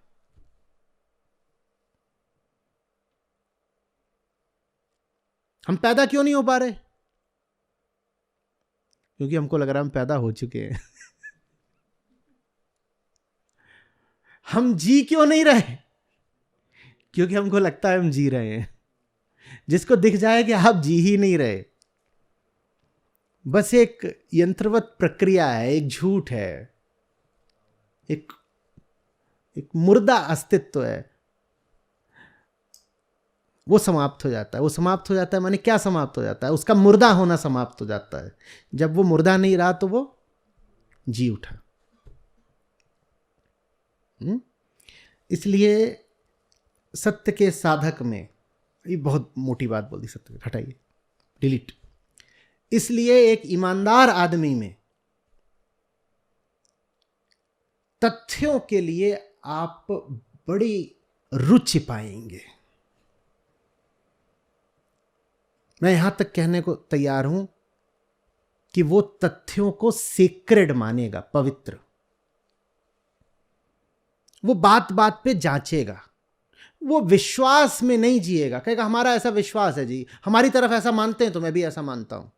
हम पैदा क्यों नहीं हो पा रहे? क्योंकि हमको लग रहा है हम पैदा हो चुके हैं। हम जी क्यों नहीं रहे? क्योंकि हमको लगता है हम जी रहे हैं। जिसको दिख जाए कि आप जी ही नहीं रहे, बस एक यंत्रवत प्रक्रिया है, एक झूठ है, एक मुर्दा अस्तित्व है, वो समाप्त हो जाता है। वो समाप्त हो जाता है माने क्या समाप्त हो जाता है? उसका मुर्दा होना समाप्त हो जाता है। जब वो मुर्दा नहीं रहा तो वो जी उठा। इसलिए सत्य के साधक में, ये बहुत मोटी बात बोल दी, सत्य हटाइए, डिलीट। इसलिए एक ईमानदार आदमी में तथ्यों के लिए आप बड़ी रुचि पाएंगे। मैं यहां तक कहने को तैयार हूं कि वो तथ्यों को सेक्रेड मानेगा, पवित्र। वो बात बात पे जांचेगा, वो विश्वास में नहीं जिएगा, कहेगा हमारा ऐसा विश्वास है जी, हमारी तरफ ऐसा मानते हैं तो मैं भी ऐसा मानता हूं।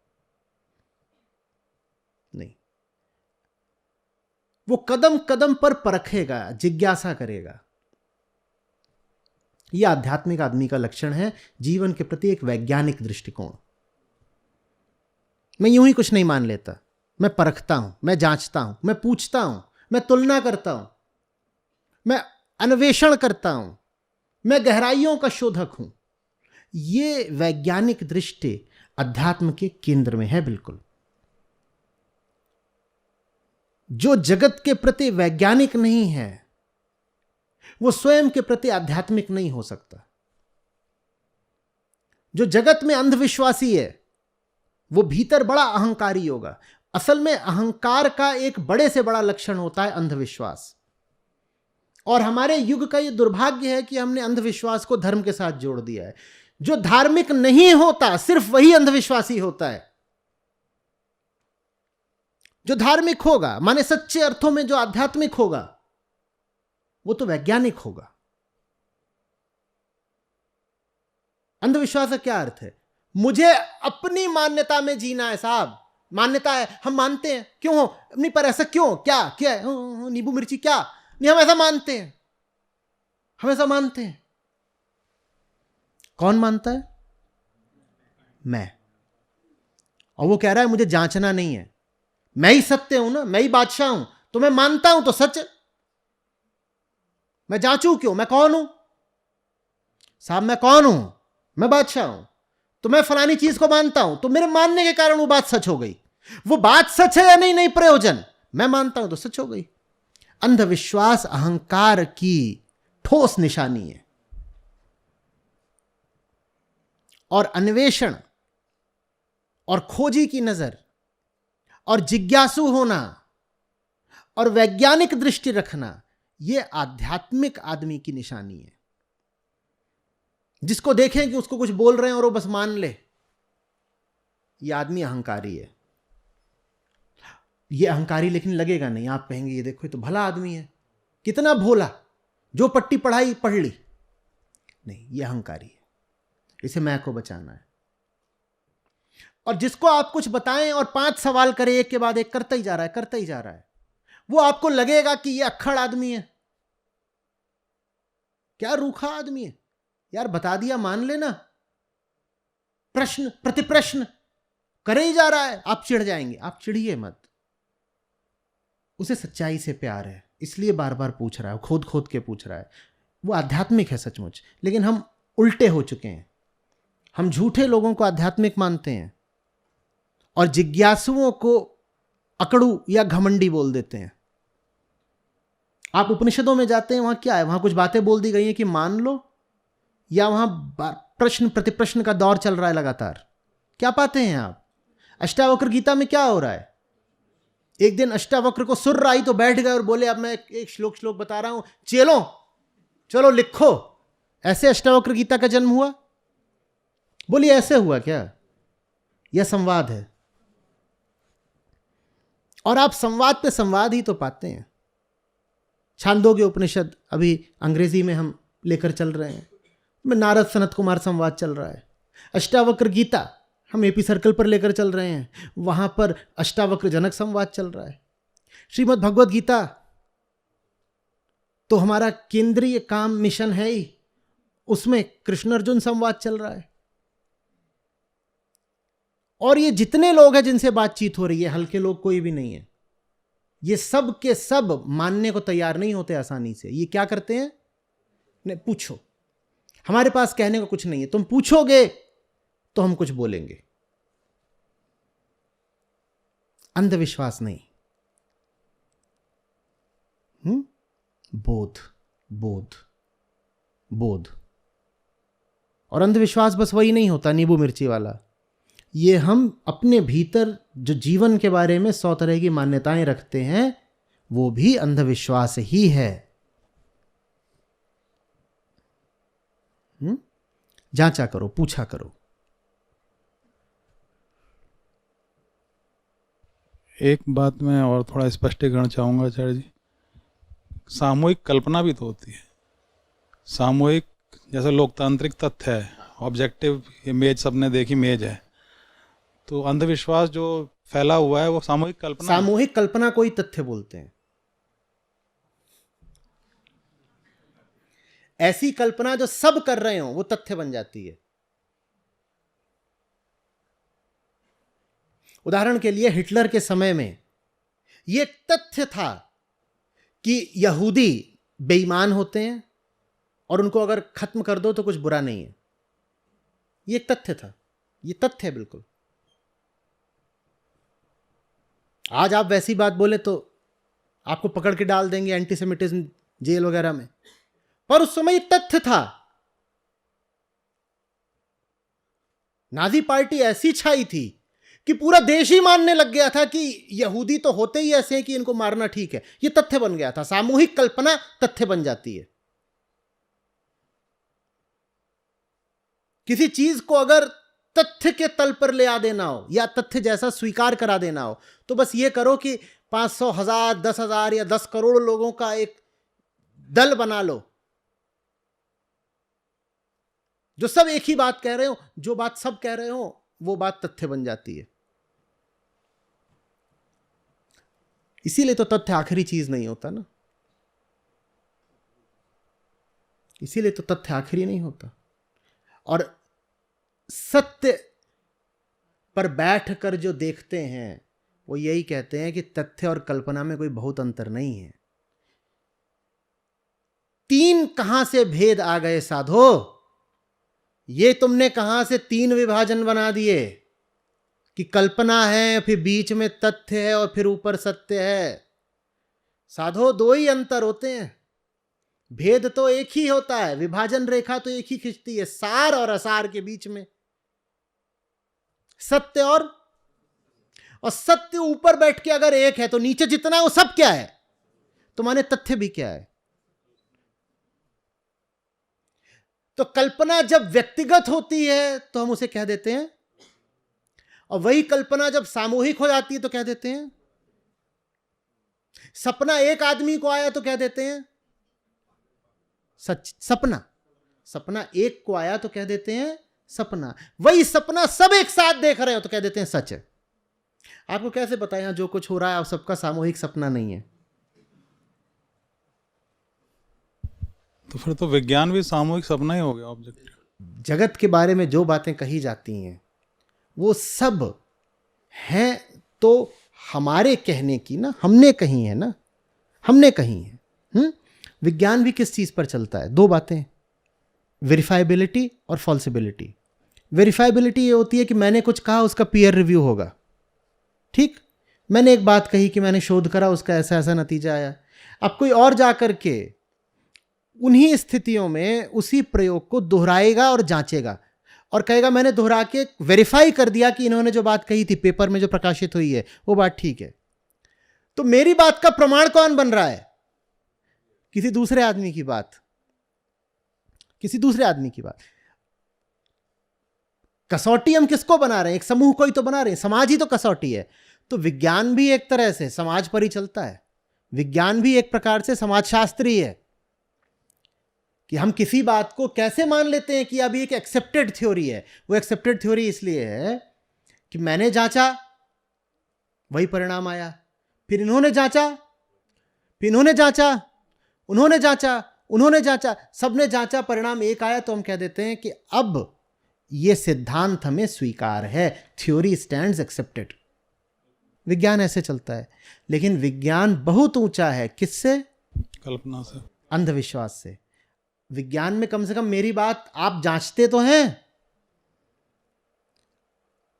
नहीं, वो कदम कदम पर परखेगा, जिज्ञासा करेगा। यह आध्यात्मिक आदमी का लक्षण है, जीवन के प्रति एक वैज्ञानिक दृष्टिकोण। मैं यूं ही कुछ नहीं मान लेता, मैं परखता हूं, मैं जांचता हूं, मैं पूछता हूं, मैं तुलना करता हूं, मैं अन्वेषण करता हूं, मैं गहराइयों का शोधक हूं। यह वैज्ञानिक दृष्टि अध्यात्म के केंद्र में है। बिल्कुल, जो जगत के प्रति वैज्ञानिक नहीं है वो स्वयं के प्रति आध्यात्मिक नहीं हो सकता। जो जगत में अंधविश्वासी है वो भीतर बड़ा अहंकारी होगा। असल में अहंकार का एक बड़े से बड़ा लक्षण होता है अंधविश्वास। और हमारे युग का यह दुर्भाग्य है कि हमने अंधविश्वास को धर्म के साथ जोड़ दिया है। जो धार्मिक नहीं होता सिर्फ वही अंधविश्वासी होता है। जो धार्मिक होगा माने सच्चे अर्थों में जो आध्यात्मिक होगा वो तो वैज्ञानिक होगा। अंधविश्वास का क्या अर्थ है? मुझे अपनी मान्यता में जीना है साहब। मान्यता है, हम मानते हैं, क्यों हो नहीं, पर ऐसा क्यों, क्या क्या नींबू मिर्ची क्या नहीं, हम ऐसा मानते हैं, हम ऐसा मानते हैं। कौन मानता है? मैं। और वो कह रहा है मुझे जांचना नहीं है, मैं ही सत्य हूं ना, मैं ही बादशाह हूं, तो मैं मानता हूं तो सच। मैं जांचूं क्यों? मैं कौन हूं साहब? मैं कौन हूं? मैं बादशाह हूं, तो मैं फलानी चीज को मानता हूं, तो मेरे मानने के कारण वो बात सच हो गई। वो बात सच है या नहीं, नहीं प्रयोजन, मैं मानता हूं तो सच हो गई। अंधविश्वास अहंकार की ठोस निशानी है। और अन्वेषण और खोजी की नजर और जिज्ञासु होना और वैज्ञानिक दृष्टि रखना, यह आध्यात्मिक आदमी की निशानी है। जिसको देखें कि उसको कुछ बोल रहे हैं और वो बस मान ले, यह आदमी अहंकारी है। यह अहंकारी लेकिन लगेगा नहीं। आप कहेंगे ये देखो ये तो भला आदमी है, कितना भोला, जो पट्टी पढ़ाई पढ़ ली। नहीं, यह अहंकारी है, इसे मैं को बचाना है। और जिसको आप कुछ बताएं और 5 सवाल करें एक के बाद एक, करता ही जा रहा है, करता ही जा रहा है, वो आपको लगेगा कि यह अक्खड़ आदमी है, क्या रूखा आदमी है। यार बता दिया, मान लेना। प्रश्न प्रतिप्रश्न करे ही जा रहा है, आप चिढ़ जाएंगे। आप चिढ़िए मत, उसे सच्चाई से प्यार है इसलिए बार बार पूछ रहा है, खोद खोद के पूछ रहा है। वो आध्यात्मिक है सचमुच, लेकिन हम उल्टे हो चुके हैं। हम झूठे लोगों को आध्यात्मिक मानते हैं और जिज्ञासुओं को अकड़ू या घमंडी बोल देते हैं। आप उपनिषदों में जाते हैं, वहां क्या है? वहां कुछ बातें बोल दी गई हैं कि मान लो, या वहां प्रश्न प्रतिप्रश्न का दौर चल रहा है लगातार। क्या पाते हैं आप? अष्टावक्र गीता में क्या हो रहा है? एक दिन अष्टावक्र को सुर आई तो बैठ गए और बोले अब मैं एक श्लोक बता रहा हूं, चलो लिखो। ऐसे अष्टावक्र गीता का जन्म हुआ? बोलिए ऐसे हुआ क्या? यह संवाद है। और आप संवाद पे संवाद ही तो पाते हैं। छांदोग्य उपनिषद अभी अंग्रेजी में हम लेकर चल रहे हैं, में नारद सनत कुमार संवाद चल रहा है। अष्टावक्र गीता हम एपी सर्कल पर लेकर चल रहे हैं, वहां पर अष्टावक्र जनक संवाद चल रहा है। श्रीमद् भगवद गीता तो हमारा केंद्रीय काम मिशन है ही, उसमें कृष्ण अर्जुन संवाद चल रहा है। और ये जितने लोग हैं जिनसे बातचीत हो रही है, हल्के लोग कोई भी नहीं है। ये सब के सब मानने को तैयार नहीं होते आसानी से। ये क्या करते हैं? नहीं, पूछो, हमारे पास कहने को कुछ नहीं है, तुम पूछोगे तो हम कुछ बोलेंगे। अंधविश्वास नहीं, बोध, बोध, बोध। और अंधविश्वास बस वही नहीं होता नींबू मिर्ची वाला, ये हम अपने भीतर जो जीवन के बारे में 100 तरह की मान्यताएं रखते हैं वो भी अंधविश्वास ही है। जांचा करो, पूछा करो। एक बात मैं और थोड़ा स्पष्टीकरण चाहूँगा आचार्य जी। सामूहिक कल्पना भी तो होती है। सामूहिक जैसे लोकतांत्रिक तथ्य है, ऑब्जेक्टिव ये मेज सबने देखी मेज है, तो अंधविश्वास जो फैला हुआ है वो सामूहिक कल्पना है। सामूहिक कल्पना को ही तथ्य बोलते हैं। ऐसी कल्पना जो सब कर रहे हो वो तथ्य बन जाती है। उदाहरण के लिए हिटलर के समय में यह एक तथ्य था कि यहूदी बेईमान होते हैं और उनको अगर खत्म कर दो तो कुछ बुरा नहीं है। यह एक तथ्य था, यह तथ्य है बिल्कुल। आज आप वैसी बात बोले तो आपको पकड़ के डाल देंगे एंटीसेमिटिज्म जेल वगैरह में, पर उस समय तथ्य था। नाजी पार्टी ऐसी छाई थी कि पूरा देश ही मानने लग गया था कि यहूदी तो होते ही ऐसे हैं कि इनको मारना ठीक है। यह तथ्य बन गया था। सामूहिक कल्पना तथ्य बन जाती है। किसी चीज को अगर तथ्य के तल पर ले आ देना हो या तथ्य जैसा स्वीकार करा देना हो तो बस यह करो कि 500, 1000, 10,000 या 10 करोड़ लोगों का एक दल बना लो जो सब एक ही बात कह रहे हो। जो बात सब कह रहे हो वो बात तथ्य बन जाती है। इसीलिए तो तथ्य आखिरी चीज नहीं होता ना, इसीलिए तो तथ्य आखिरी नहीं होता। और सत्य पर बैठकर जो देखते हैं वो यही कहते हैं कि तथ्य और कल्पना में कोई बहुत अंतर नहीं है। 3 कहां से भेद आ गए साधो? ये तुमने कहां से 3 विभाजन बना दिए कि कल्पना है, फिर बीच में तथ्य है और फिर ऊपर सत्य है। साधो 2 ही अंतर होते हैं, भेद तो एक ही होता है, विभाजन रेखा तो एक ही खिंचती है, सार और असार के बीच में सत्य और सत्य ऊपर बैठ के अगर एक है तो नीचे जितना है वो सब क्या है? तो माने तथ्य भी क्या है? तो कल्पना जब व्यक्तिगत होती है तो हम उसे कह देते हैं, और वही कल्पना जब सामूहिक हो जाती है तो कह देते हैं। सपना एक आदमी को आया तो कह देते हैं सच, सपना। सपना एक को आया तो कह देते हैं सपना। वही सपना सब एक साथ देख रहे हो तो कह देते हैं सच है। आपको कैसे पता है यहां जो कुछ हो रहा है आप सबका सामूहिक सपना नहीं है? तो फिर तो विज्ञान भी सामूहिक सपना ही हो गया, ऑब्जेक्ट। जगत के बारे में जो बातें कही जाती हैं वो सब हैं तो हमारे कहने की ना, हमने कही है ना, हमने कही है। विज्ञान भी किस चीज पर चलता है? 2 बातें, वेरीफाइबिलिटी और फॉल्सिबिलिटी। वेरीफाइबिलिटी ये होती है कि मैंने कुछ कहा, उसका पीयर रिव्यू होगा। ठीक, मैंने एक बात कही कि मैंने शोध करा, उसका ऐसा ऐसा नतीजा आया। अब कोई और जाकर के उन्हीं स्थितियों में उसी प्रयोग को दोहराएगा और जांचेगा और कहेगा मैंने दोहरा के वेरीफाई कर दिया कि इन्होंने जो बात कही थी पेपर में जो प्रकाशित हुई है वो बात ठीक है। तो मेरी बात का प्रमाण कौन बन रहा है? किसी दूसरे आदमी की बात, किसी दूसरे आदमी की बात। कसौटी हम किसको बना रहे हैं? एक समूह को ही तो बना रहे हैं, समाज ही तो कसौटी है। तो विज्ञान भी एक तरह से समाज पर ही चलता है। विज्ञान भी एक प्रकार से समाजशास्त्री है कि हम किसी बात को कैसे मान लेते हैं कि अभी एक एक्सेप्टेड थ्योरी है। वो एक्सेप्टेड थ्योरी इसलिए है कि मैंने जांचा, वही परिणाम आया, फिर इन्होंने जांचा, फिर इन्होंने जांचा, उन्होंने जांचा, उन्होंने जांचा, सबने जांचा, परिणाम एक आया, तो हम कह देते हैं कि अब यह सिद्धांत हमें स्वीकार है, थ्योरी स्टैंड्स एक्सेप्टेड। विज्ञान ऐसे चलता है। लेकिन विज्ञान बहुत ऊंचा है, किससे? कल्पना से, अंधविश्वास से। विज्ञान में कम से कम मेरी बात आप जांचते तो हैं।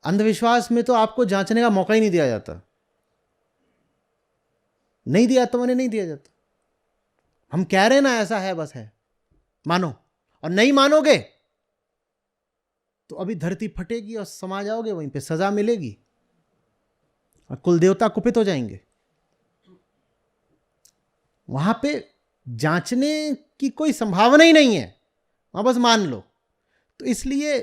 अंधविश्वास में तो आपको जांचने का मौका ही नहीं दिया जाता। नहीं दिया तो मैंने नहीं दिया जाता। हम कह रहे ना ऐसा है, बस है, मानो। और नहीं मानोगे तो अभी धरती फटेगी और समा जाओगे, वहीं पे सजा मिलेगी और कुल देवता कुपित हो जाएंगे। वहां पे जांचने की कोई संभावना ही नहीं है, वहां बस मान लो। तो इसलिए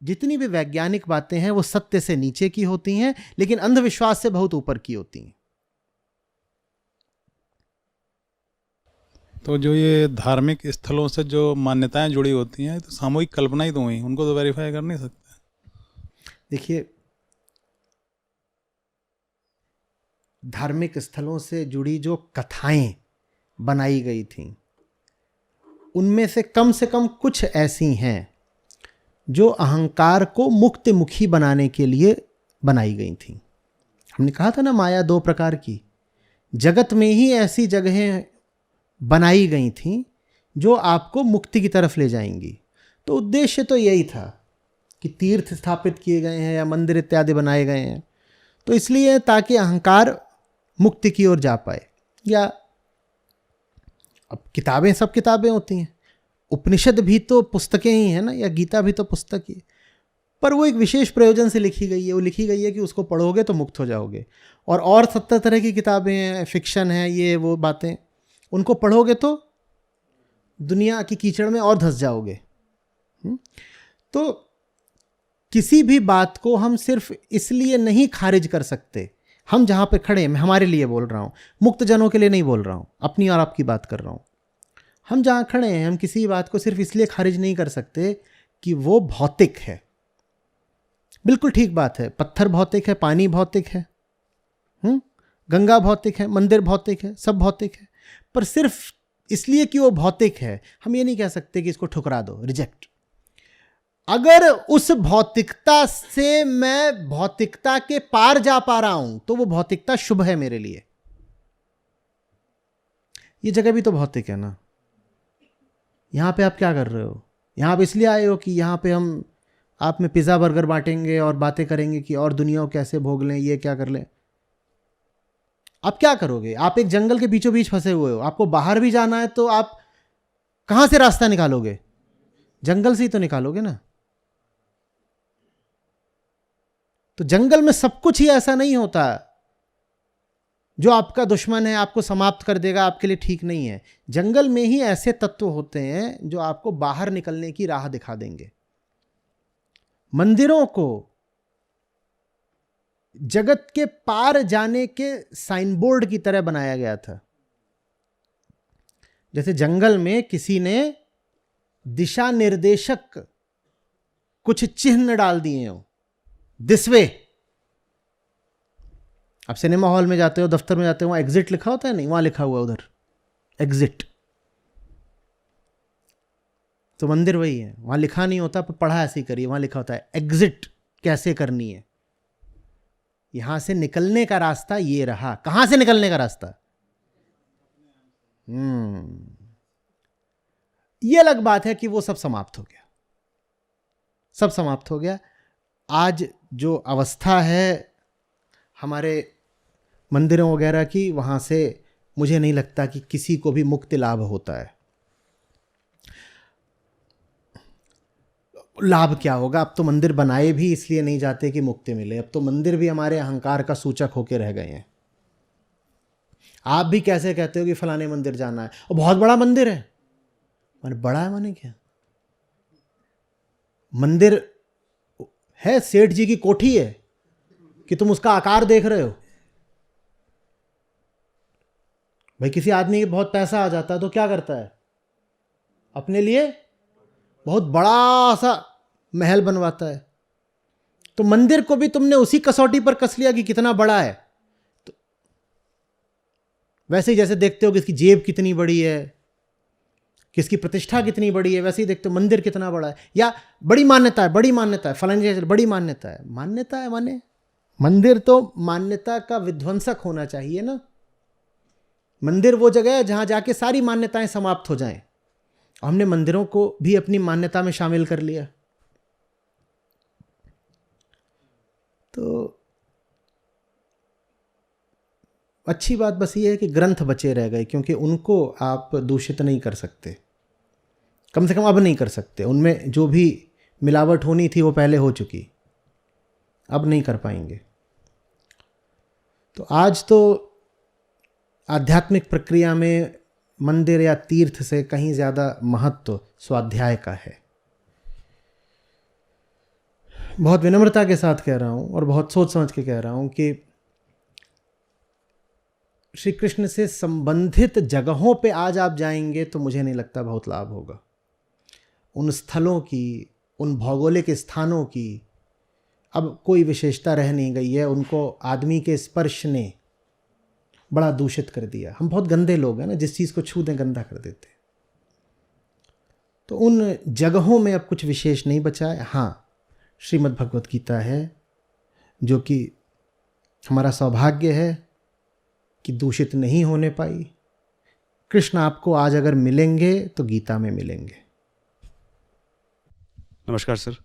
जितनी भी वैज्ञानिक बातें हैं वो सत्य से नीचे की होती हैं, लेकिन अंधविश्वास से बहुत ऊपर की होती हैं। तो जो ये धार्मिक स्थलों से जो मान्यताएं जुड़ी होती हैं, तो सामूहिक कल्पना ही तो हुई, उनको तो वेरीफाई कर नहीं सकते। देखिए, धार्मिक स्थलों से जुड़ी जो कथाएं बनाई गई थीं, उनमें से कम कुछ ऐसी हैं जो अहंकार को मुक्तिमुखी बनाने के लिए बनाई गई थीं। हमने कहा था ना, माया दो प्रकार की, जगत में ही ऐसी जगहें बनाई गई थीं जो आपको मुक्ति की तरफ ले जाएंगी। तो उद्देश्य तो यही था कि तीर्थ स्थापित किए गए हैं या मंदिर इत्यादि बनाए गए हैं, तो इसलिए ताकि अहंकार मुक्ति की ओर जा पाए। या अब किताबें सब किताबें होती हैं, उपनिषद भी तो पुस्तकें ही हैं ना, या गीता भी तो पुस्तक ही, पर वो एक विशेष प्रयोजन से लिखी गई है। वो लिखी गई है कि उसको पढ़ोगे तो मुक्त हो जाओगे। और 70 तरह की किताबें हैं, फिक्शन है, ये वो बातें, उनको पढ़ोगे तो दुनिया की कीचड़ में और धंस जाओगे। तो किसी भी बात को हम सिर्फ इसलिए नहीं खारिज कर सकते। हम जहाँ पे खड़े हैं, मैं हमारे लिए बोल रहा हूँ, मुक्त जनों के लिए नहीं बोल रहा हूँ, अपनी और आपकी बात कर रहा हूँ। हम जहाँ खड़े हैं, हम किसी बात को सिर्फ इसलिए खारिज नहीं कर सकते कि वो भौतिक है। बिल्कुल ठीक बात है, पत्थर भौतिक है, पानी भौतिक है, गंगा भौतिक है, मंदिर भौतिक है, सब भौतिक है। पर सिर्फ इसलिए कि वो भौतिक है, हम ये नहीं कह सकते कि इसको ठुकरा दो, रिजेक्ट। अगर उस भौतिकता से मैं भौतिकता के पार जा पा रहा हूं तो वो भौतिकता शुभ है मेरे लिए। ये जगह भी तो भौतिक है ना। यहां पे आप क्या कर रहे हो? यहां पे इसलिए आए हो कि यहां पे हम आप में पिज्जा बर्गर बांटेंगे और बातें करेंगे कि और दुनिया को कैसे भोग लें, ये क्या कर लें। आप क्या करोगे? आप एक जंगल के बीचों बीच फंसे हुए हो, आपको बाहर भी जाना है तो आप कहां से रास्ता निकालोगे? जंगल से ही तो निकालोगे ना। तो जंगल में सब कुछ ही ऐसा नहीं होता जो आपका दुश्मन है, आपको समाप्त कर देगा, आपके लिए ठीक नहीं है। जंगल में ही ऐसे तत्व होते हैं जो आपको बाहर निकलने की राह दिखा देंगे। मंदिरों को जगत के पार जाने के साइन बोर्ड की तरह बनाया गया था। जैसे जंगल में किसी ने दिशा निर्देशक कुछ चिन्ह डाल दिए हो, दिस वे। आप सिनेमा हॉल में जाते हो, दफ्तर में जाते हो, वहां एग्जिट लिखा होता है, नहीं, वहां लिखा हुआ है उधर एग्जिट। तो मंदिर वही है, वहां लिखा नहीं होता, पर पढ़ा ऐसे ही करिए, वहां लिखा होता है एग्जिट कैसे करनी है। यहां से निकलने का रास्ता ये रहा। कहां से निकलने का रास्ता? ये अलग बात है कि वो सब समाप्त हो गया, सब समाप्त हो गया। आज जो अवस्था है हमारे मंदिरों वगैरह की, वहां से मुझे नहीं लगता कि किसी को भी मुक्ति लाभ होता है। लाभ क्या होगा? अब तो मंदिर बनाए भी इसलिए नहीं जाते कि मुक्ति मिले, अब तो मंदिर भी हमारे अहंकार का सूचक होके रह गए हैं। आप भी कैसे कहते हो कि फलाने मंदिर जाना है, और बहुत बड़ा मंदिर है। माने बड़ा है माने क्या? मंदिर है, सेठ जी की कोठी है कि तुम उसका आकार देख रहे हो? भाई किसी आदमी के बहुत पैसा आ जाता है तो क्या करता है? अपने लिए बहुत बड़ा सा महल बनवाता है। तो मंदिर को भी तुमने उसी कसौटी पर कस लिया कि कितना बड़ा है। तो वैसे ही जैसे देखते हो कि इसकी जेब कितनी बड़ी है, किसकी प्रतिष्ठा कितनी बड़ी है, वैसे ही देखते हो मंदिर कितना बड़ा है। या बड़ी मान्यता है, बड़ी मान्यता है, फलानी जगह बड़ी मान्यता है। मान्यता है माने मंदिर तो मान्यता का विध्वंसक होना चाहिए ना। मंदिर वो जगह है जहां जाके सारी मान्यताएं समाप्त हो जाएं। हमने मंदिरों को भी अपनी मान्यता में शामिल कर लिया। तो अच्छी बात बस ये है कि ग्रंथ बचे रह गए, क्योंकि उनको आप दूषित नहीं कर सकते, कम से कम अब नहीं कर सकते। उनमें जो भी मिलावट होनी थी वो पहले हो चुकी, अब नहीं कर पाएंगे। तो आज तो आध्यात्मिक प्रक्रिया में मंदिर या तीर्थ से कहीं ज़्यादा महत्व स्वाध्याय का है। बहुत विनम्रता के साथ कह रहा हूँ और बहुत सोच समझ के कह रहा हूँ कि श्री कृष्ण से संबंधित जगहों पे आज आप जाएंगे तो मुझे नहीं लगता बहुत लाभ होगा। उन स्थलों की, उन भौगोलिक स्थानों की अब कोई विशेषता रह नहीं गई है। उनको आदमी के स्पर्श ने बड़ा दूषित कर दिया। हम बहुत गंदे लोग हैं ना, जिस चीज़ को छू दें गंदा कर देते। तो उन जगहों में अब कुछ विशेष नहीं बचा है। हाँ, श्रीमद् भगवत गीता है, जो कि हमारा सौभाग्य है कि दूषित नहीं होने पाई। कृष्ण आपको आज अगर मिलेंगे तो गीता में मिलेंगे। नमस्कार सर।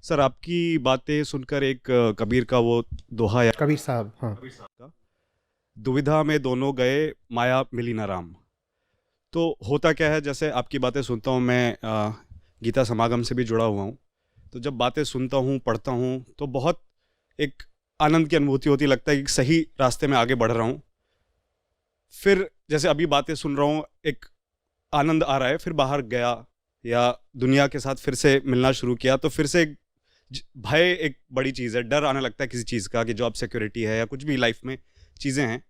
सर, आपकी बातें सुनकर एक कबीर का वो दोहा याद, कबीर साहब, हाँ, कबीर साहब का, दुविधा में दोनों गए माया मिली न राम। तो होता क्या है, जैसे आपकी बातें सुनता हूँ, मैं गीता समागम से भी जुड़ा हुआ हूँ, तो जब बातें सुनता हूँ, पढ़ता हूँ, तो बहुत एक आनंद की अनुभूति होती, लगता है कि सही रास्ते में आगे बढ़ रहा हूँ। फिर जैसे अभी बातें सुन रहा हूँ, एक आनंद आ रहा है, फिर बाहर गया या दुनिया के साथ फिर से मिलना शुरू किया, तो फिर से भय एक बड़ी चीज़ है, डर आने लगता है किसी चीज़ का, कि जॉब सिक्योरिटी है या कुछ भी लाइफ में चीज़ें हैं।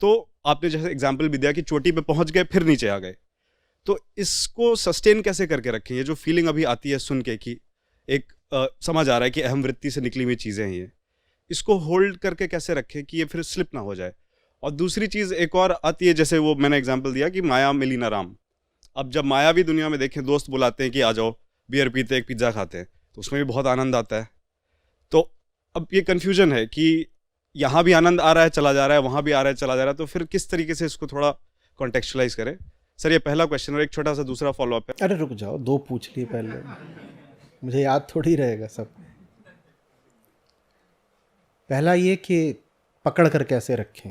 तो आपने जैसे एग्जाम्पल भी दिया कि चोटी पे पहुंच गए फिर नीचे आ गए, तो इसको सस्टेन कैसे करके रखें? ये जो फीलिंग अभी आती है सुन के कि एक समझ आ रहा है कि अहम वृत्ति से निकली हुई चीज़ें हैं, ये इसको होल्ड करके कैसे रखें कि ये फिर स्लिप ना हो जाए? और दूसरी चीज़ एक और आती है, जैसे वो मैंने एग्जाम्पल दिया कि माया मिली ना राम। अब जब मायावी दुनिया में देखें, दोस्त बुलाते हैं कि आ जाओ बियर पीते, एक पिज़्ज़ा खाते हैं, तो उसमें भी बहुत आनंद आता है। तो अब ये कन्फ्यूजन है कि यहाँ भी आनंद आ रहा है, चला जा रहा है, वहाँ भी आ रहा है, चला जा रहा है, तो फिर किस तरीके से इसको थोड़ा कॉन्टेक्चुअलाइज करें? सर, ये पहला क्वेश्चन, और एक छोटा सा दूसरा फॉलोअप है। अरे रुक जाओ, दो पूछ लिए पहले, मुझे याद थोड़ी रहेगा सब। पहला ये कि पकड़ कर कैसे रखें,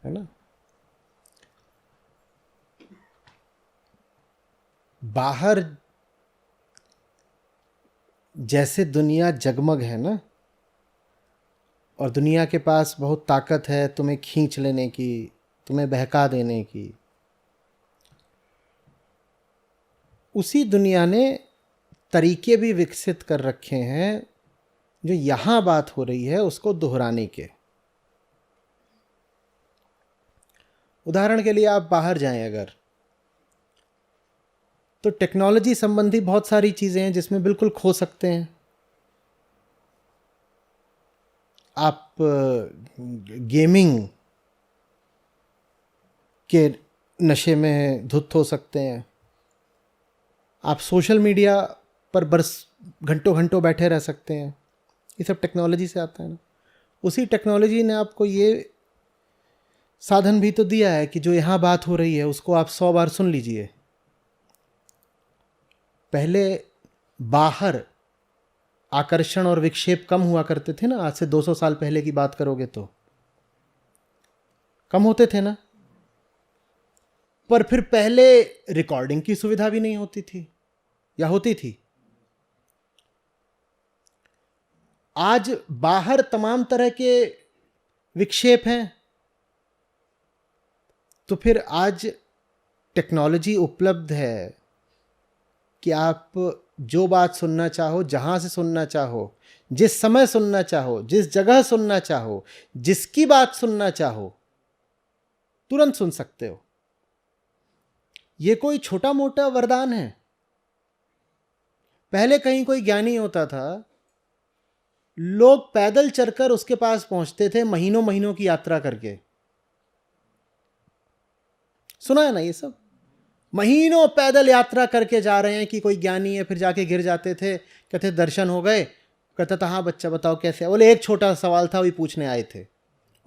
है ना। बाहर जैसे दुनिया जगमग है ना, और दुनिया के पास बहुत ताकत है तुम्हें खींच लेने की, तुम्हें बहका देने की, उसी दुनिया ने तरीके भी विकसित कर रखे हैं जो यहाँ बात हो रही है उसको दोहराने के। उदाहरण के लिए आप बाहर जाएं अगर, तो टेक्नोलॉजी संबंधी बहुत सारी चीज़ें हैं जिसमें बिल्कुल खो सकते हैं। आप गेमिंग के नशे में धुत हो सकते हैं। आप सोशल मीडिया पर बरस घंटों घंटों बैठे रह सकते हैं। ये सब टेक्नोलॉजी से आता है ना। उसी टेक्नोलॉजी ने आपको ये साधन भी तो दिया है कि जो यहाँ बात हो रही है उसको आप 100 बार सुन लीजिए। पहले बाहर आकर्षण और विक्षेप कम हुआ करते थे ना, आज से 200 साल पहले की बात करोगे तो कम होते थे ना। पर फिर पहले रिकॉर्डिंग की सुविधा भी नहीं होती थी, या होती थी। आज बाहर तमाम तरह के विक्षेप हैं, तो फिर आज टेक्नोलॉजी उपलब्ध है कि आप जो बात सुनना चाहो, जहां से सुनना चाहो, जिस समय सुनना चाहो, जिस जगह सुनना चाहो, जिसकी बात सुनना चाहो, तुरंत सुन सकते हो। ये कोई छोटा मोटा वरदान है। पहले कहीं कोई ज्ञानी होता था, लोग पैदल चलकर उसके पास पहुंचते थे, महीनों महीनों की यात्रा करके। सुना है ना ये सब? महीनों पैदल यात्रा करके जा रहे हैं कि कोई ज्ञानी है, फिर जाके गिर जाते थे, कहते दर्शन हो गए, कहता था हाँ बच्चा बताओ कैसे। बोले एक छोटा सवाल था, वही पूछने आए थे।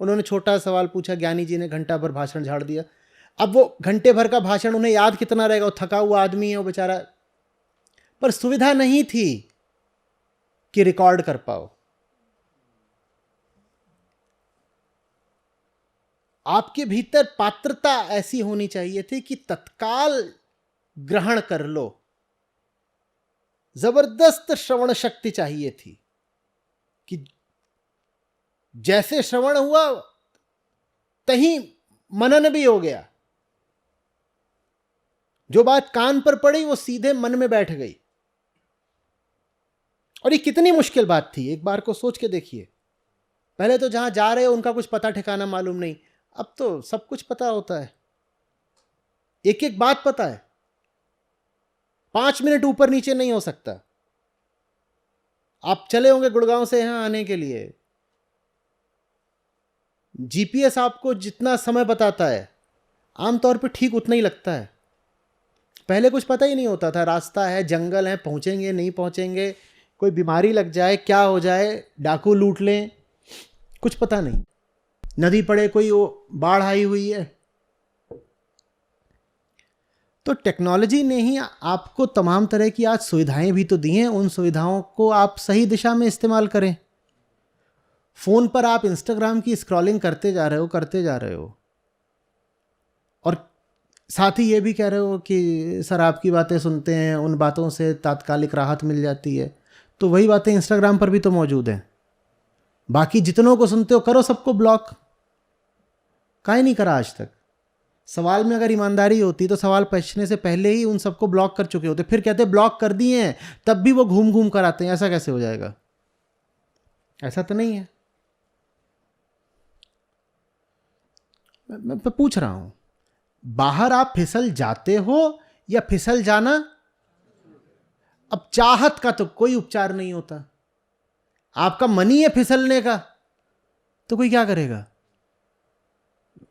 उन्होंने छोटा सवाल पूछा, ज्ञानी जी ने घंटा भर भाषण झाड़ दिया। अब वो घंटे भर का भाषण उन्हें याद कितना रहेगा, वो थका हुआ आदमी है वो बेचारा। पर सुविधा नहीं थी कि रिकॉर्ड कर पाओ। आपके भीतर पात्रता ऐसी होनी चाहिए थी कि तत्काल ग्रहण कर लो। जबरदस्त श्रवण शक्ति चाहिए थी कि जैसे श्रवण हुआ तहीं मनन भी हो गया। जो बात कान पर पड़ी वो सीधे मन में बैठ गई। और ये कितनी मुश्किल बात थी, एक बार को सोच के देखिए। पहले तो जहां जा रहे हो उनका कुछ पता ठिकाना मालूम नहीं, अब तो सब कुछ पता होता है, एक एक बात पता है, 5 मिनट ऊपर नीचे नहीं हो सकता। आप चले होंगे गुड़गांव से यहां आने के लिए, जीपीएस आपको जितना समय बताता है आमतौर पे ठीक उतना ही लगता है। पहले कुछ पता ही नहीं होता था, रास्ता है, जंगल है, पहुंचेंगे नहीं पहुंचेंगे, कोई बीमारी लग जाए, क्या हो जाए, डाकू लूट लें, कुछ पता नहीं। नदी पड़े, कोई वो बाढ़ आई हुई है। तो टेक्नोलॉजी ने ही आपको तमाम तरह की आज सुविधाएं भी तो दी हैं। उन सुविधाओं को आप सही दिशा में इस्तेमाल करें। फोन पर आप इंस्टाग्राम की स्क्रॉलिंग करते जा रहे हो और साथ ही ये भी कह रहे हो कि सर आपकी बातें सुनते हैं, उन बातों से तात्कालिक राहत मिल जाती है। तो वही बातें इंस्टाग्राम पर भी तो मौजूद हैं। बाकी जितनों को सुनते हो करो सबको ब्लॉक। काहे नहीं करा आज तक? सवाल में अगर ईमानदारी होती तो सवाल पूछने से पहले ही उन सबको ब्लॉक कर चुके होते। फिर कहते ब्लॉक कर दिए हैं, तब भी वो घूम घूम कर आते हैं। ऐसा कैसे हो जाएगा? ऐसा तो नहीं है। मैं पूछ रहा हूं, बाहर आप फिसल जाते हो या फिसल जाना? अब चाहत का तो कोई उपचार नहीं होता। आपका मन ही है फिसलने का, तो कोई क्या करेगा?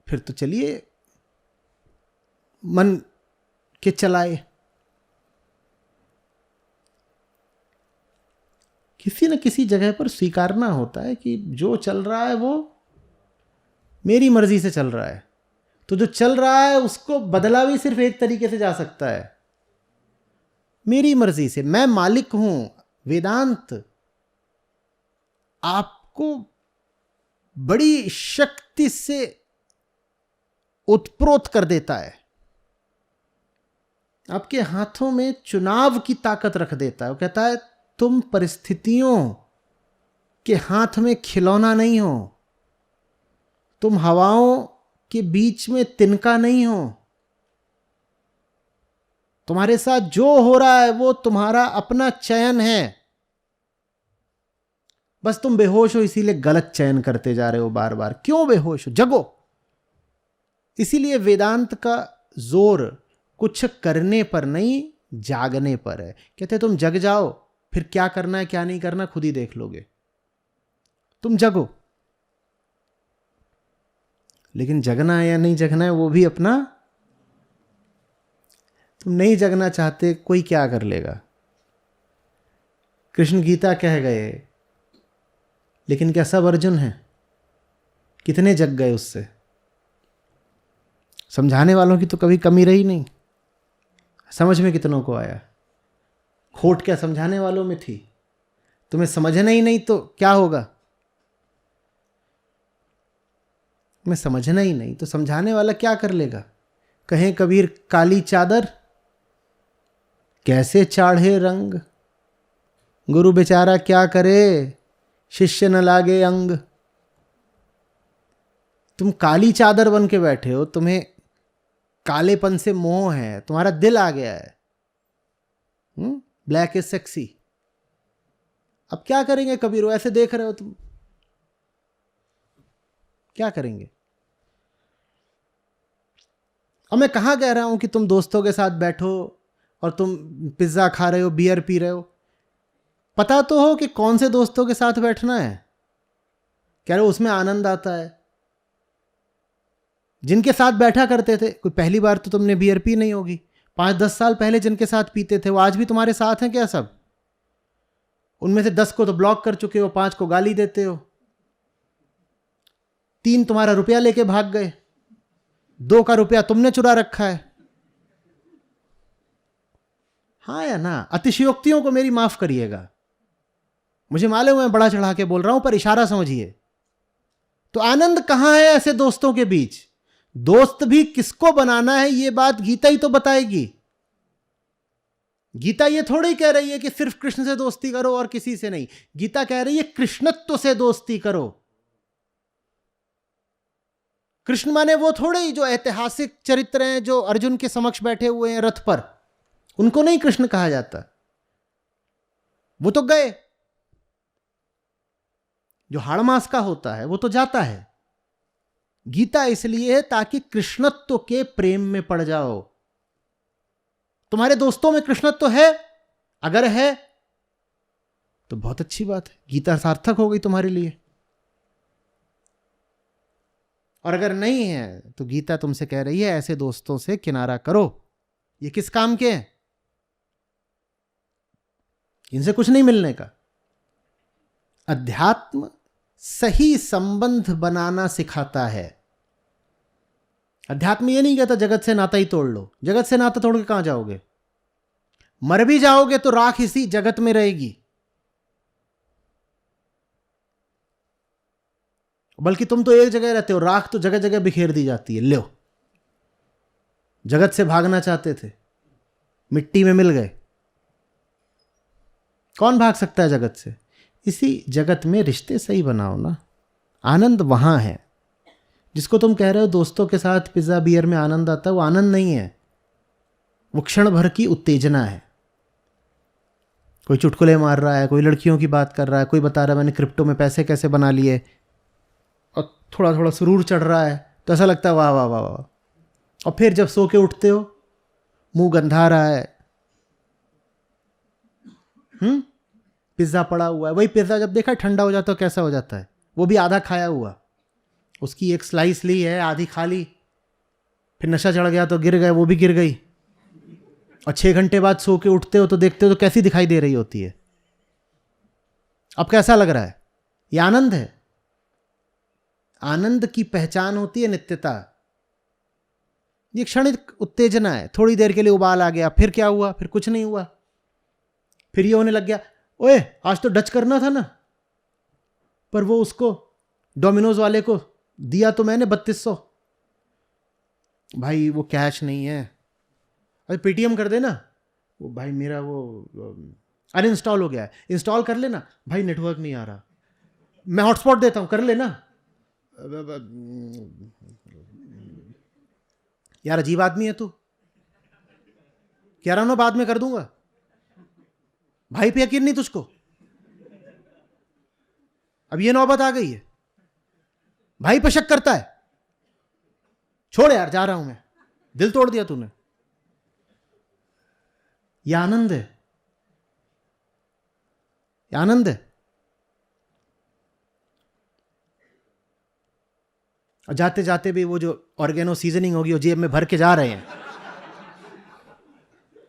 फिर तो चलिए मन के चलाए। किसी न किसी जगह पर स्वीकारना होता है कि जो चल रहा है वो मेरी मर्जी से चल रहा है। तो जो चल रहा है उसको बदला भी सिर्फ एक तरीके से जा सकता है, मेरी मर्जी से। मैं मालिक हूं। वेदांत आपको बड़ी शक्ति से उत्प्रोत कर देता है। आपके हाथों में चुनाव की ताकत रख देता है। वो कहता है तुम परिस्थितियों के हाथ में खिलौना नहीं हो, तुम हवाओं के बीच में तिनका नहीं हो। तुम्हारे साथ जो हो रहा है वो तुम्हारा अपना चयन है। बस तुम बेहोश हो, इसीलिए गलत चयन करते जा रहे हो बार बार। क्यों बेहोश हो? जगो। इसीलिए वेदांत का जोर कुछ करने पर नहीं, जागने पर है। कहते तुम जग जाओ, फिर क्या करना है क्या नहीं करना खुद ही देख लोगे। तुम जगो। लेकिन जगना है या नहीं जगना है वो भी अपना। तुम नहीं जगना चाहते, कोई क्या कर लेगा? कृष्ण गीता कह गए, लेकिन क्या सब अर्जुन हैं? कितने जग गए उससे? समझाने वालों की तो कभी कमी रही नहीं। समझ में कितनों को आया? खोट क्या समझाने वालों में थी? तुम्हें समझना ही नहीं तो क्या होगा? तुम्हें समझना ही नहीं तो समझाने वाला क्या कर लेगा? कहें कबीर काली चादर कैसे चाढ़े रंग, गुरु बेचारा क्या करे शिष्य न लागे अंग। तुम काली चादर बन के बैठे हो, तुम्हें कालेपन से मोह है, तुम्हारा दिल आ गया है। Black is sexy. अब क्या करेंगे कबीर? वो ऐसे देख रहे हो तुम, क्या करेंगे? अब मैं कहां कह रहा हूं कि तुम दोस्तों के साथ बैठो और तुम पिज्जा खा रहे हो, बियर पी रहे हो। पता तो हो कि कौन से दोस्तों के साथ बैठना है। कह रहे हो उसमें आनंद आता है। जिनके साथ बैठा करते थे, कोई पहली बार तो तुमने बियर पी नहीं होगी, 5-10 साल पहले जिनके साथ पीते थे वो आज भी तुम्हारे साथ हैं क्या? सब उनमें से 10 को तो ब्लॉक कर चुके हो, 5 को गाली देते हो, 3 तुम्हारा रुपया लेके भाग गए, 2 का रुपया तुमने चुरा रखा है। हाँ या ना? अतिशयोक्तियों को मेरी माफ करिएगा, मुझे मालूम है बड़ा चढ़ा के बोल रहा हूं, पर इशारा समझिए। तो आनंद कहां है ऐसे दोस्तों के बीच? दोस्त भी किसको बनाना है ये बात गीता ही तो बताएगी। गीता ये थोड़ी कह रही है कि सिर्फ कृष्ण से दोस्ती करो और किसी से नहीं। गीता कह रही है कृष्णत्व से दोस्ती करो। कृष्ण माने वो थोड़े ही जो ऐतिहासिक चरित्र हैं, जो अर्जुन के समक्ष बैठे हुए हैं रथ पर, उनको नहीं कृष्ण कहा जाता। वो तो गए। जो हाड़मास का होता है वो तो जाता है। गीता इसलिए है ताकि कृष्णत्व के प्रेम में पड़ जाओ। तुम्हारे दोस्तों में कृष्णत्व है? अगर है तो बहुत अच्छी बात है, गीता सार्थक हो गई तुम्हारे लिए। और अगर नहीं है तो गीता तुमसे कह रही है ऐसे दोस्तों से किनारा करो। ये किस काम के हैं? इनसे कुछ नहीं मिलने का। अध्यात्म सही संबंध बनाना सिखाता है। अध्यात्म ये नहीं कहता जगत से नाता ही तोड़ लो। जगत से नाता तोड़ के कहां जाओगे? मर भी जाओगे तो राख इसी जगत में रहेगी। बल्कि तुम तो एक जगह रहते हो, राख तो जगह जगह बिखेर दी जाती है। लो, जगत से भागना चाहते थे, मिट्टी में मिल गए। कौन भाग सकता है जगत से? इसी जगत में रिश्ते सही बनाओ ना। आनंद वहां है। जिसको तुम कह रहे हो दोस्तों के साथ पिज्जा बियर में आनंद आता है, वो आनंद नहीं है, वो क्षण भर की उत्तेजना है। कोई चुटकुले मार रहा है, कोई लड़कियों की बात कर रहा है, कोई बता रहा है मैंने क्रिप्टो में पैसे कैसे बना लिए, और थोड़ा थोड़ा सुरूर चढ़ रहा है तो ऐसा लगता है वाह वाह वाह वाह। और फिर जब सो के उठते हो, मुंह गंधा रहा है, पिज्ज़ा पड़ा हुआ है। वही पिज्ज़ा जब देखा ठंडा हो जाता है कैसा हो जाता है? वो भी आधा खाया हुआ। उसकी एक स्लाइस ली है, आधी खा ली, फिर नशा चढ़ गया तो गिर गए, वो भी गिर गई। और 6 घंटे बाद सो के उठते हो तो देखते हो तो कैसी दिखाई दे रही होती है। अब कैसा लग रहा है? ये आनंद है। आनंद की पहचान होती है नित्यता। ये क्षणिक उत्तेजना है, थोड़ी देर के लिए उबाल आ गया, फिर क्या हुआ? फिर कुछ नहीं हुआ। फिर ये होने लग गया, ओए आज तो डच करना था ना, पर वो उसको डोमिनोज वाले को दिया तो मैंने 3200। भाई वो कैश नहीं है, अरे पेटीएम कर देना। वो भाई मेरा वो अनइंस्टॉल हो गया है, इंस्टॉल कर लेना। भाई नेटवर्क नहीं आ रहा, मैं हॉटस्पॉट देता हूं, कर लेना। यार अजीब आदमी है तू, कह रहा हूं ना बाद में कर दूंगा। भाई पे यकीन नहीं तुझको? अब ये नौबत आ गई है, भाई पे शक करता है। छोड़ यार, जा रहा हूं मैं, दिल तोड़ दिया तूने। ये आनंद है, ये आनंद है। और जाते जाते भी वो जो ऑर्गेनो सीजनिंग होगी वो जेब में भर के जा रहे हैं,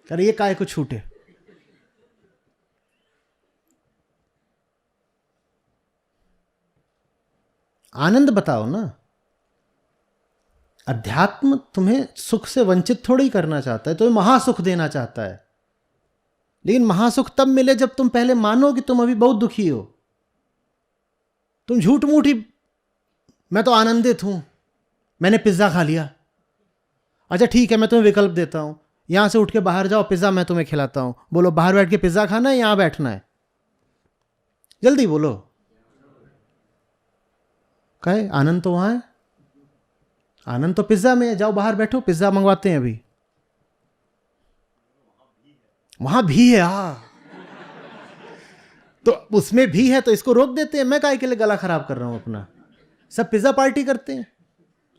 अरे ये काहे को छूटे। आनंद बताओ ना। अध्यात्म तुम्हें सुख से वंचित थोड़ी करना चाहता है, तुम्हें महासुख देना चाहता है। लेकिन महासुख तब मिले जब तुम पहले मानो कि तुम अभी बहुत दुखी हो। तुम झूठ मूठ ही मैं तो आनंदित हूं, मैंने पिज्जा खा लिया। अच्छा ठीक है, मैं तुम्हें विकल्प देता हूं, यहां से उठ के बाहर जाओ, पिज्जा मैं तुम्हें खिलाता हूं। बोलो बाहर बैठ के पिज्जा खाना है, यहां बैठना है? जल्दी बोलो। कहे आनंद तो वहां है, आनंद तो पिज्जा में है। जाओ बाहर बैठो, पिज्जा मंगवाते हैं अभी। वहां भी है, तो उसमें भी है तो इसको रोक देते हैं। मैं काहे के लिए गला खराब कर रहा हूं अपना? सब पिज्जा पार्टी करते हैं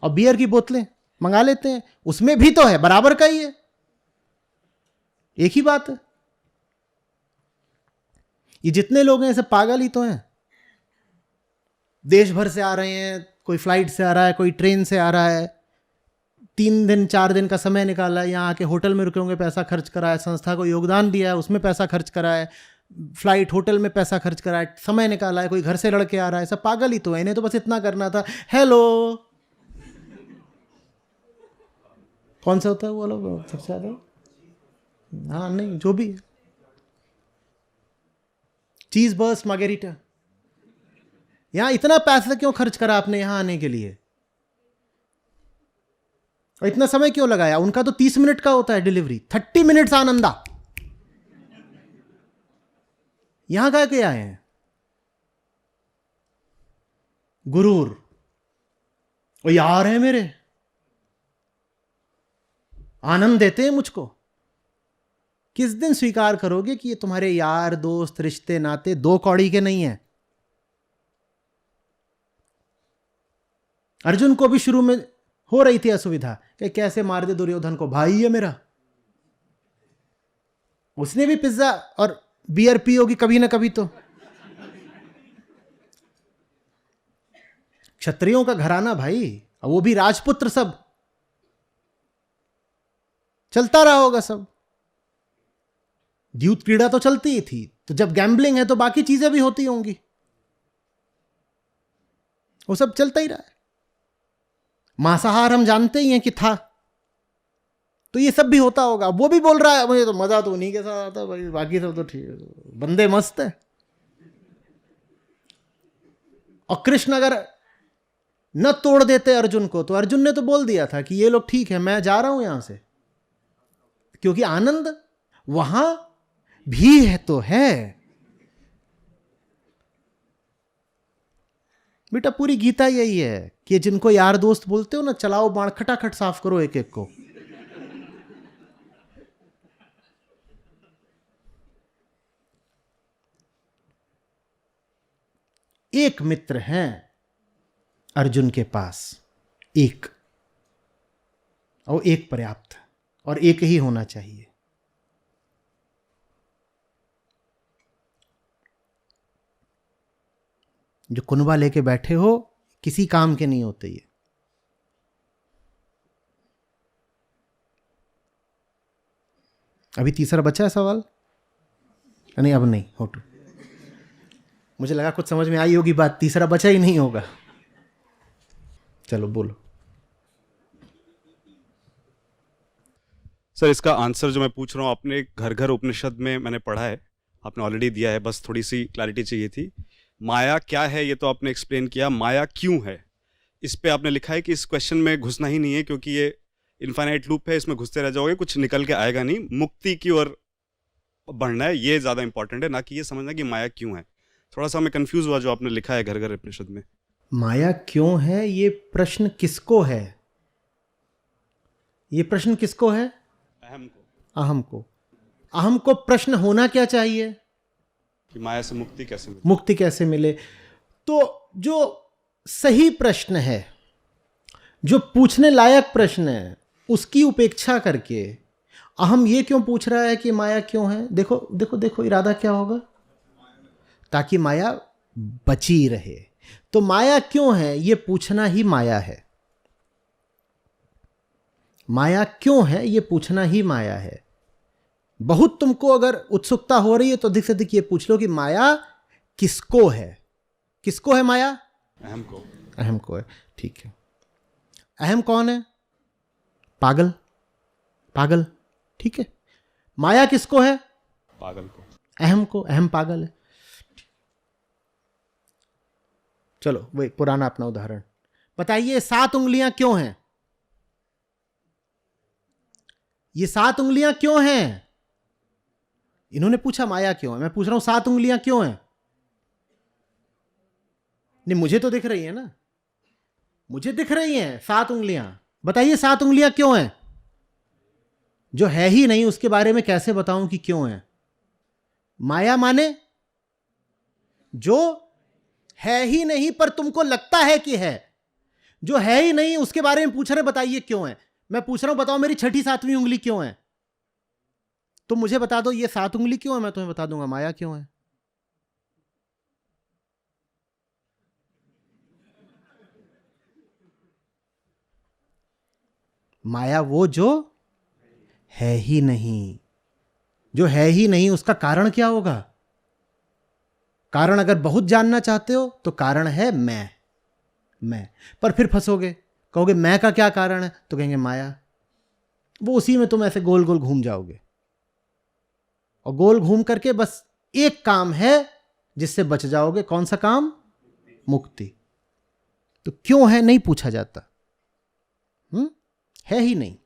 और बियर की बोतलें मंगा लेते हैं, उसमें भी तो है, बराबर का ही है, एक ही बात है। ये जितने लोग हैं सब पागल ही तो हैं। देश भर से आ रहे हैं, कोई फ्लाइट से आ रहा है, कोई ट्रेन से आ रहा है, 3 दिन 4 दिन का समय निकाला है, यहाँ आके होटल में रुके होंगे, पैसा खर्च करा है, संस्था को योगदान दिया है, उसमें पैसा खर्च करा है, फ्लाइट होटल में पैसा खर्च करा है, समय निकाला है, कोई घर से लड़के आ रहा है, सब पागल ही तो है। इन्हें तो बस इतना करना था, हेलो। कौन सा होता है वो लोग सबसे ज्यादा? हाँ नहीं, जो भी चीज बर्स्ट मार्गेरिटा। यहां इतना पैसा क्यों खर्च करा आपने यहां आने के लिए? और इतना समय क्यों लगाया? उनका तो 30 मिनट का होता है डिलीवरी, 30 मिनट्स आनंदा। यहां क्या क्या आए हैं? गुरूर। वो यार है मेरे, आनंद देते हैं मुझको। किस दिन स्वीकार करोगे कि ये तुम्हारे यार दोस्त रिश्ते नाते 2 कौड़ी के नहीं हैं? अर्जुन को भी शुरू में हो रही थी असुविधा कि कैसे मार दे दुर्योधन को, भाई है मेरा। उसने भी पिज्जा और बियर पी होगी कभी ना कभी तो। क्षत्रियों का घराना भाई, और वो भी राजपुत्र, सब चलता रहा होगा सब। द्यूत क्रीड़ा तो चलती ही थी, तो जब गैम्बलिंग है तो बाकी चीजें भी होती होंगी, वो सब चलता ही रहा है। मांसाहार हम जानते ही हैं कि था, तो ये सब भी होता होगा। वो भी बोल रहा है मुझे तो मजा तो उन्हीं के साथ आता भाई, बाकी सब तो ठीक है, बंदे मस्त है। और कृष्ण अगर न तोड़ देते अर्जुन को, तो अर्जुन ने तो बोल दिया था कि ये लोग ठीक है, मैं जा रहा हूं यहां से, क्योंकि आनंद वहां भी है तो है। बेटा पूरी गीता यही है कि जिनको यार दोस्त बोलते हो ना, चलाओ बाण, खटाखट साफ करो एक एक को। एक मित्र है अर्जुन के पास, एक, और एक पर्याप्त, और एक ही होना चाहिए। जो कुनबा लेके बैठे हो, किसी काम के नहीं होते ये। अभी तीसरा बचा है सवाल? नहीं अब नहीं, होटू। मुझे लगा कुछ समझ में आई होगी बात, तीसरा बचा ही नहीं होगा। चलो बोलो। सर इसका आंसर जो मैं पूछ रहा हूँ, आपने घर घर उपनिषद में मैंने पढ़ा है, आपने ऑलरेडी दिया है, बस थोड़ी सी क्लैरिटी चाहिए थी। माया क्या है ये तो आपने एक्सप्लेन किया, माया क्यों है इस पे आपने लिखा है कि इस क्वेश्चन में घुसना ही नहीं है, क्योंकि ये इनफाइनाइट लूप है, इसमें घुसते रह जाओगे, कुछ निकल के आएगा नहीं, मुक्ति की ओर बढ़ना है, ये ज़्यादा इंपॉर्टेंट है, ना कि ये समझना कि माया क्यों है। थोड़ा सा मैं कंफ्यूज हुआ जो आपने लिखा है घर घर उपनिषद में। माया क्यों है, ये प्रश्न किसको है? ये प्रश्न किसको है? अहम को। अहम को। अहम को प्रश्न होना क्या चाहिए? कि माया से मुक्ति कैसे मिले? मुक्ति कैसे मिले? तो जो सही प्रश्न है, जो पूछने लायक प्रश्न है, उसकी उपेक्षा करके अहम ये क्यों पूछ रहा है कि माया क्यों है? देखो देखो देखो, इरादा क्या होगा? ताकि माया बची रहे। तो माया क्यों है ये पूछना ही माया है। माया क्यों है ये पूछना ही माया है। बहुत तुमको अगर उत्सुकता हो रही है तो अधिक से अधिक ये पूछ लो कि माया किसको है? किसको है माया? अहम को। अहम को है, ठीक है। अहम कौन है? पागल। पागल, ठीक है। माया किसको है? पागल को। अहम को। अहम पागल है। चलो वही पुराना अपना उदाहरण बताइए, 7 उंगलियां क्यों हैं? ये 7 उंगलियां क्यों हैं? इन्होंने पूछा माया क्यों है, मैं पूछ रहा हूं 7 उंगलियां क्यों हैं? नहीं मुझे तो दिख रही है ना, मुझे दिख रही हैं 7 उंगलियां। बताइए 7 उंगलियां क्यों हैं? जो है ही नहीं उसके बारे में कैसे बताऊं कि क्यों है? माया माने जो है ही नहीं पर तुमको लगता है कि है। जो है ही नहीं उसके बारे में पूछ रहे, बताइए क्यों है। मैं पूछ रहा हूं बताओ मेरी 6ठी 7वीं उंगली क्यों है? तुम मुझे बता दो ये 7 उंगली क्यों है, मैं तुम्हें बता दूंगा माया क्यों है। माया वो जो है ही नहीं। जो है ही नहीं उसका कारण क्या होगा? कारण अगर बहुत जानना चाहते हो तो कारण है मैं। पर फिर फंसोगे, कहोगे मैं का क्या कारण है, तो कहेंगे माया। वो उसी में तुम ऐसे गोल गोल घूम जाओगे, और गोल घूम करके बस एक काम है जिससे बच जाओगे। कौन सा काम? मुक्ति। तो क्यों है नहीं पूछा जाता। है ही नहीं।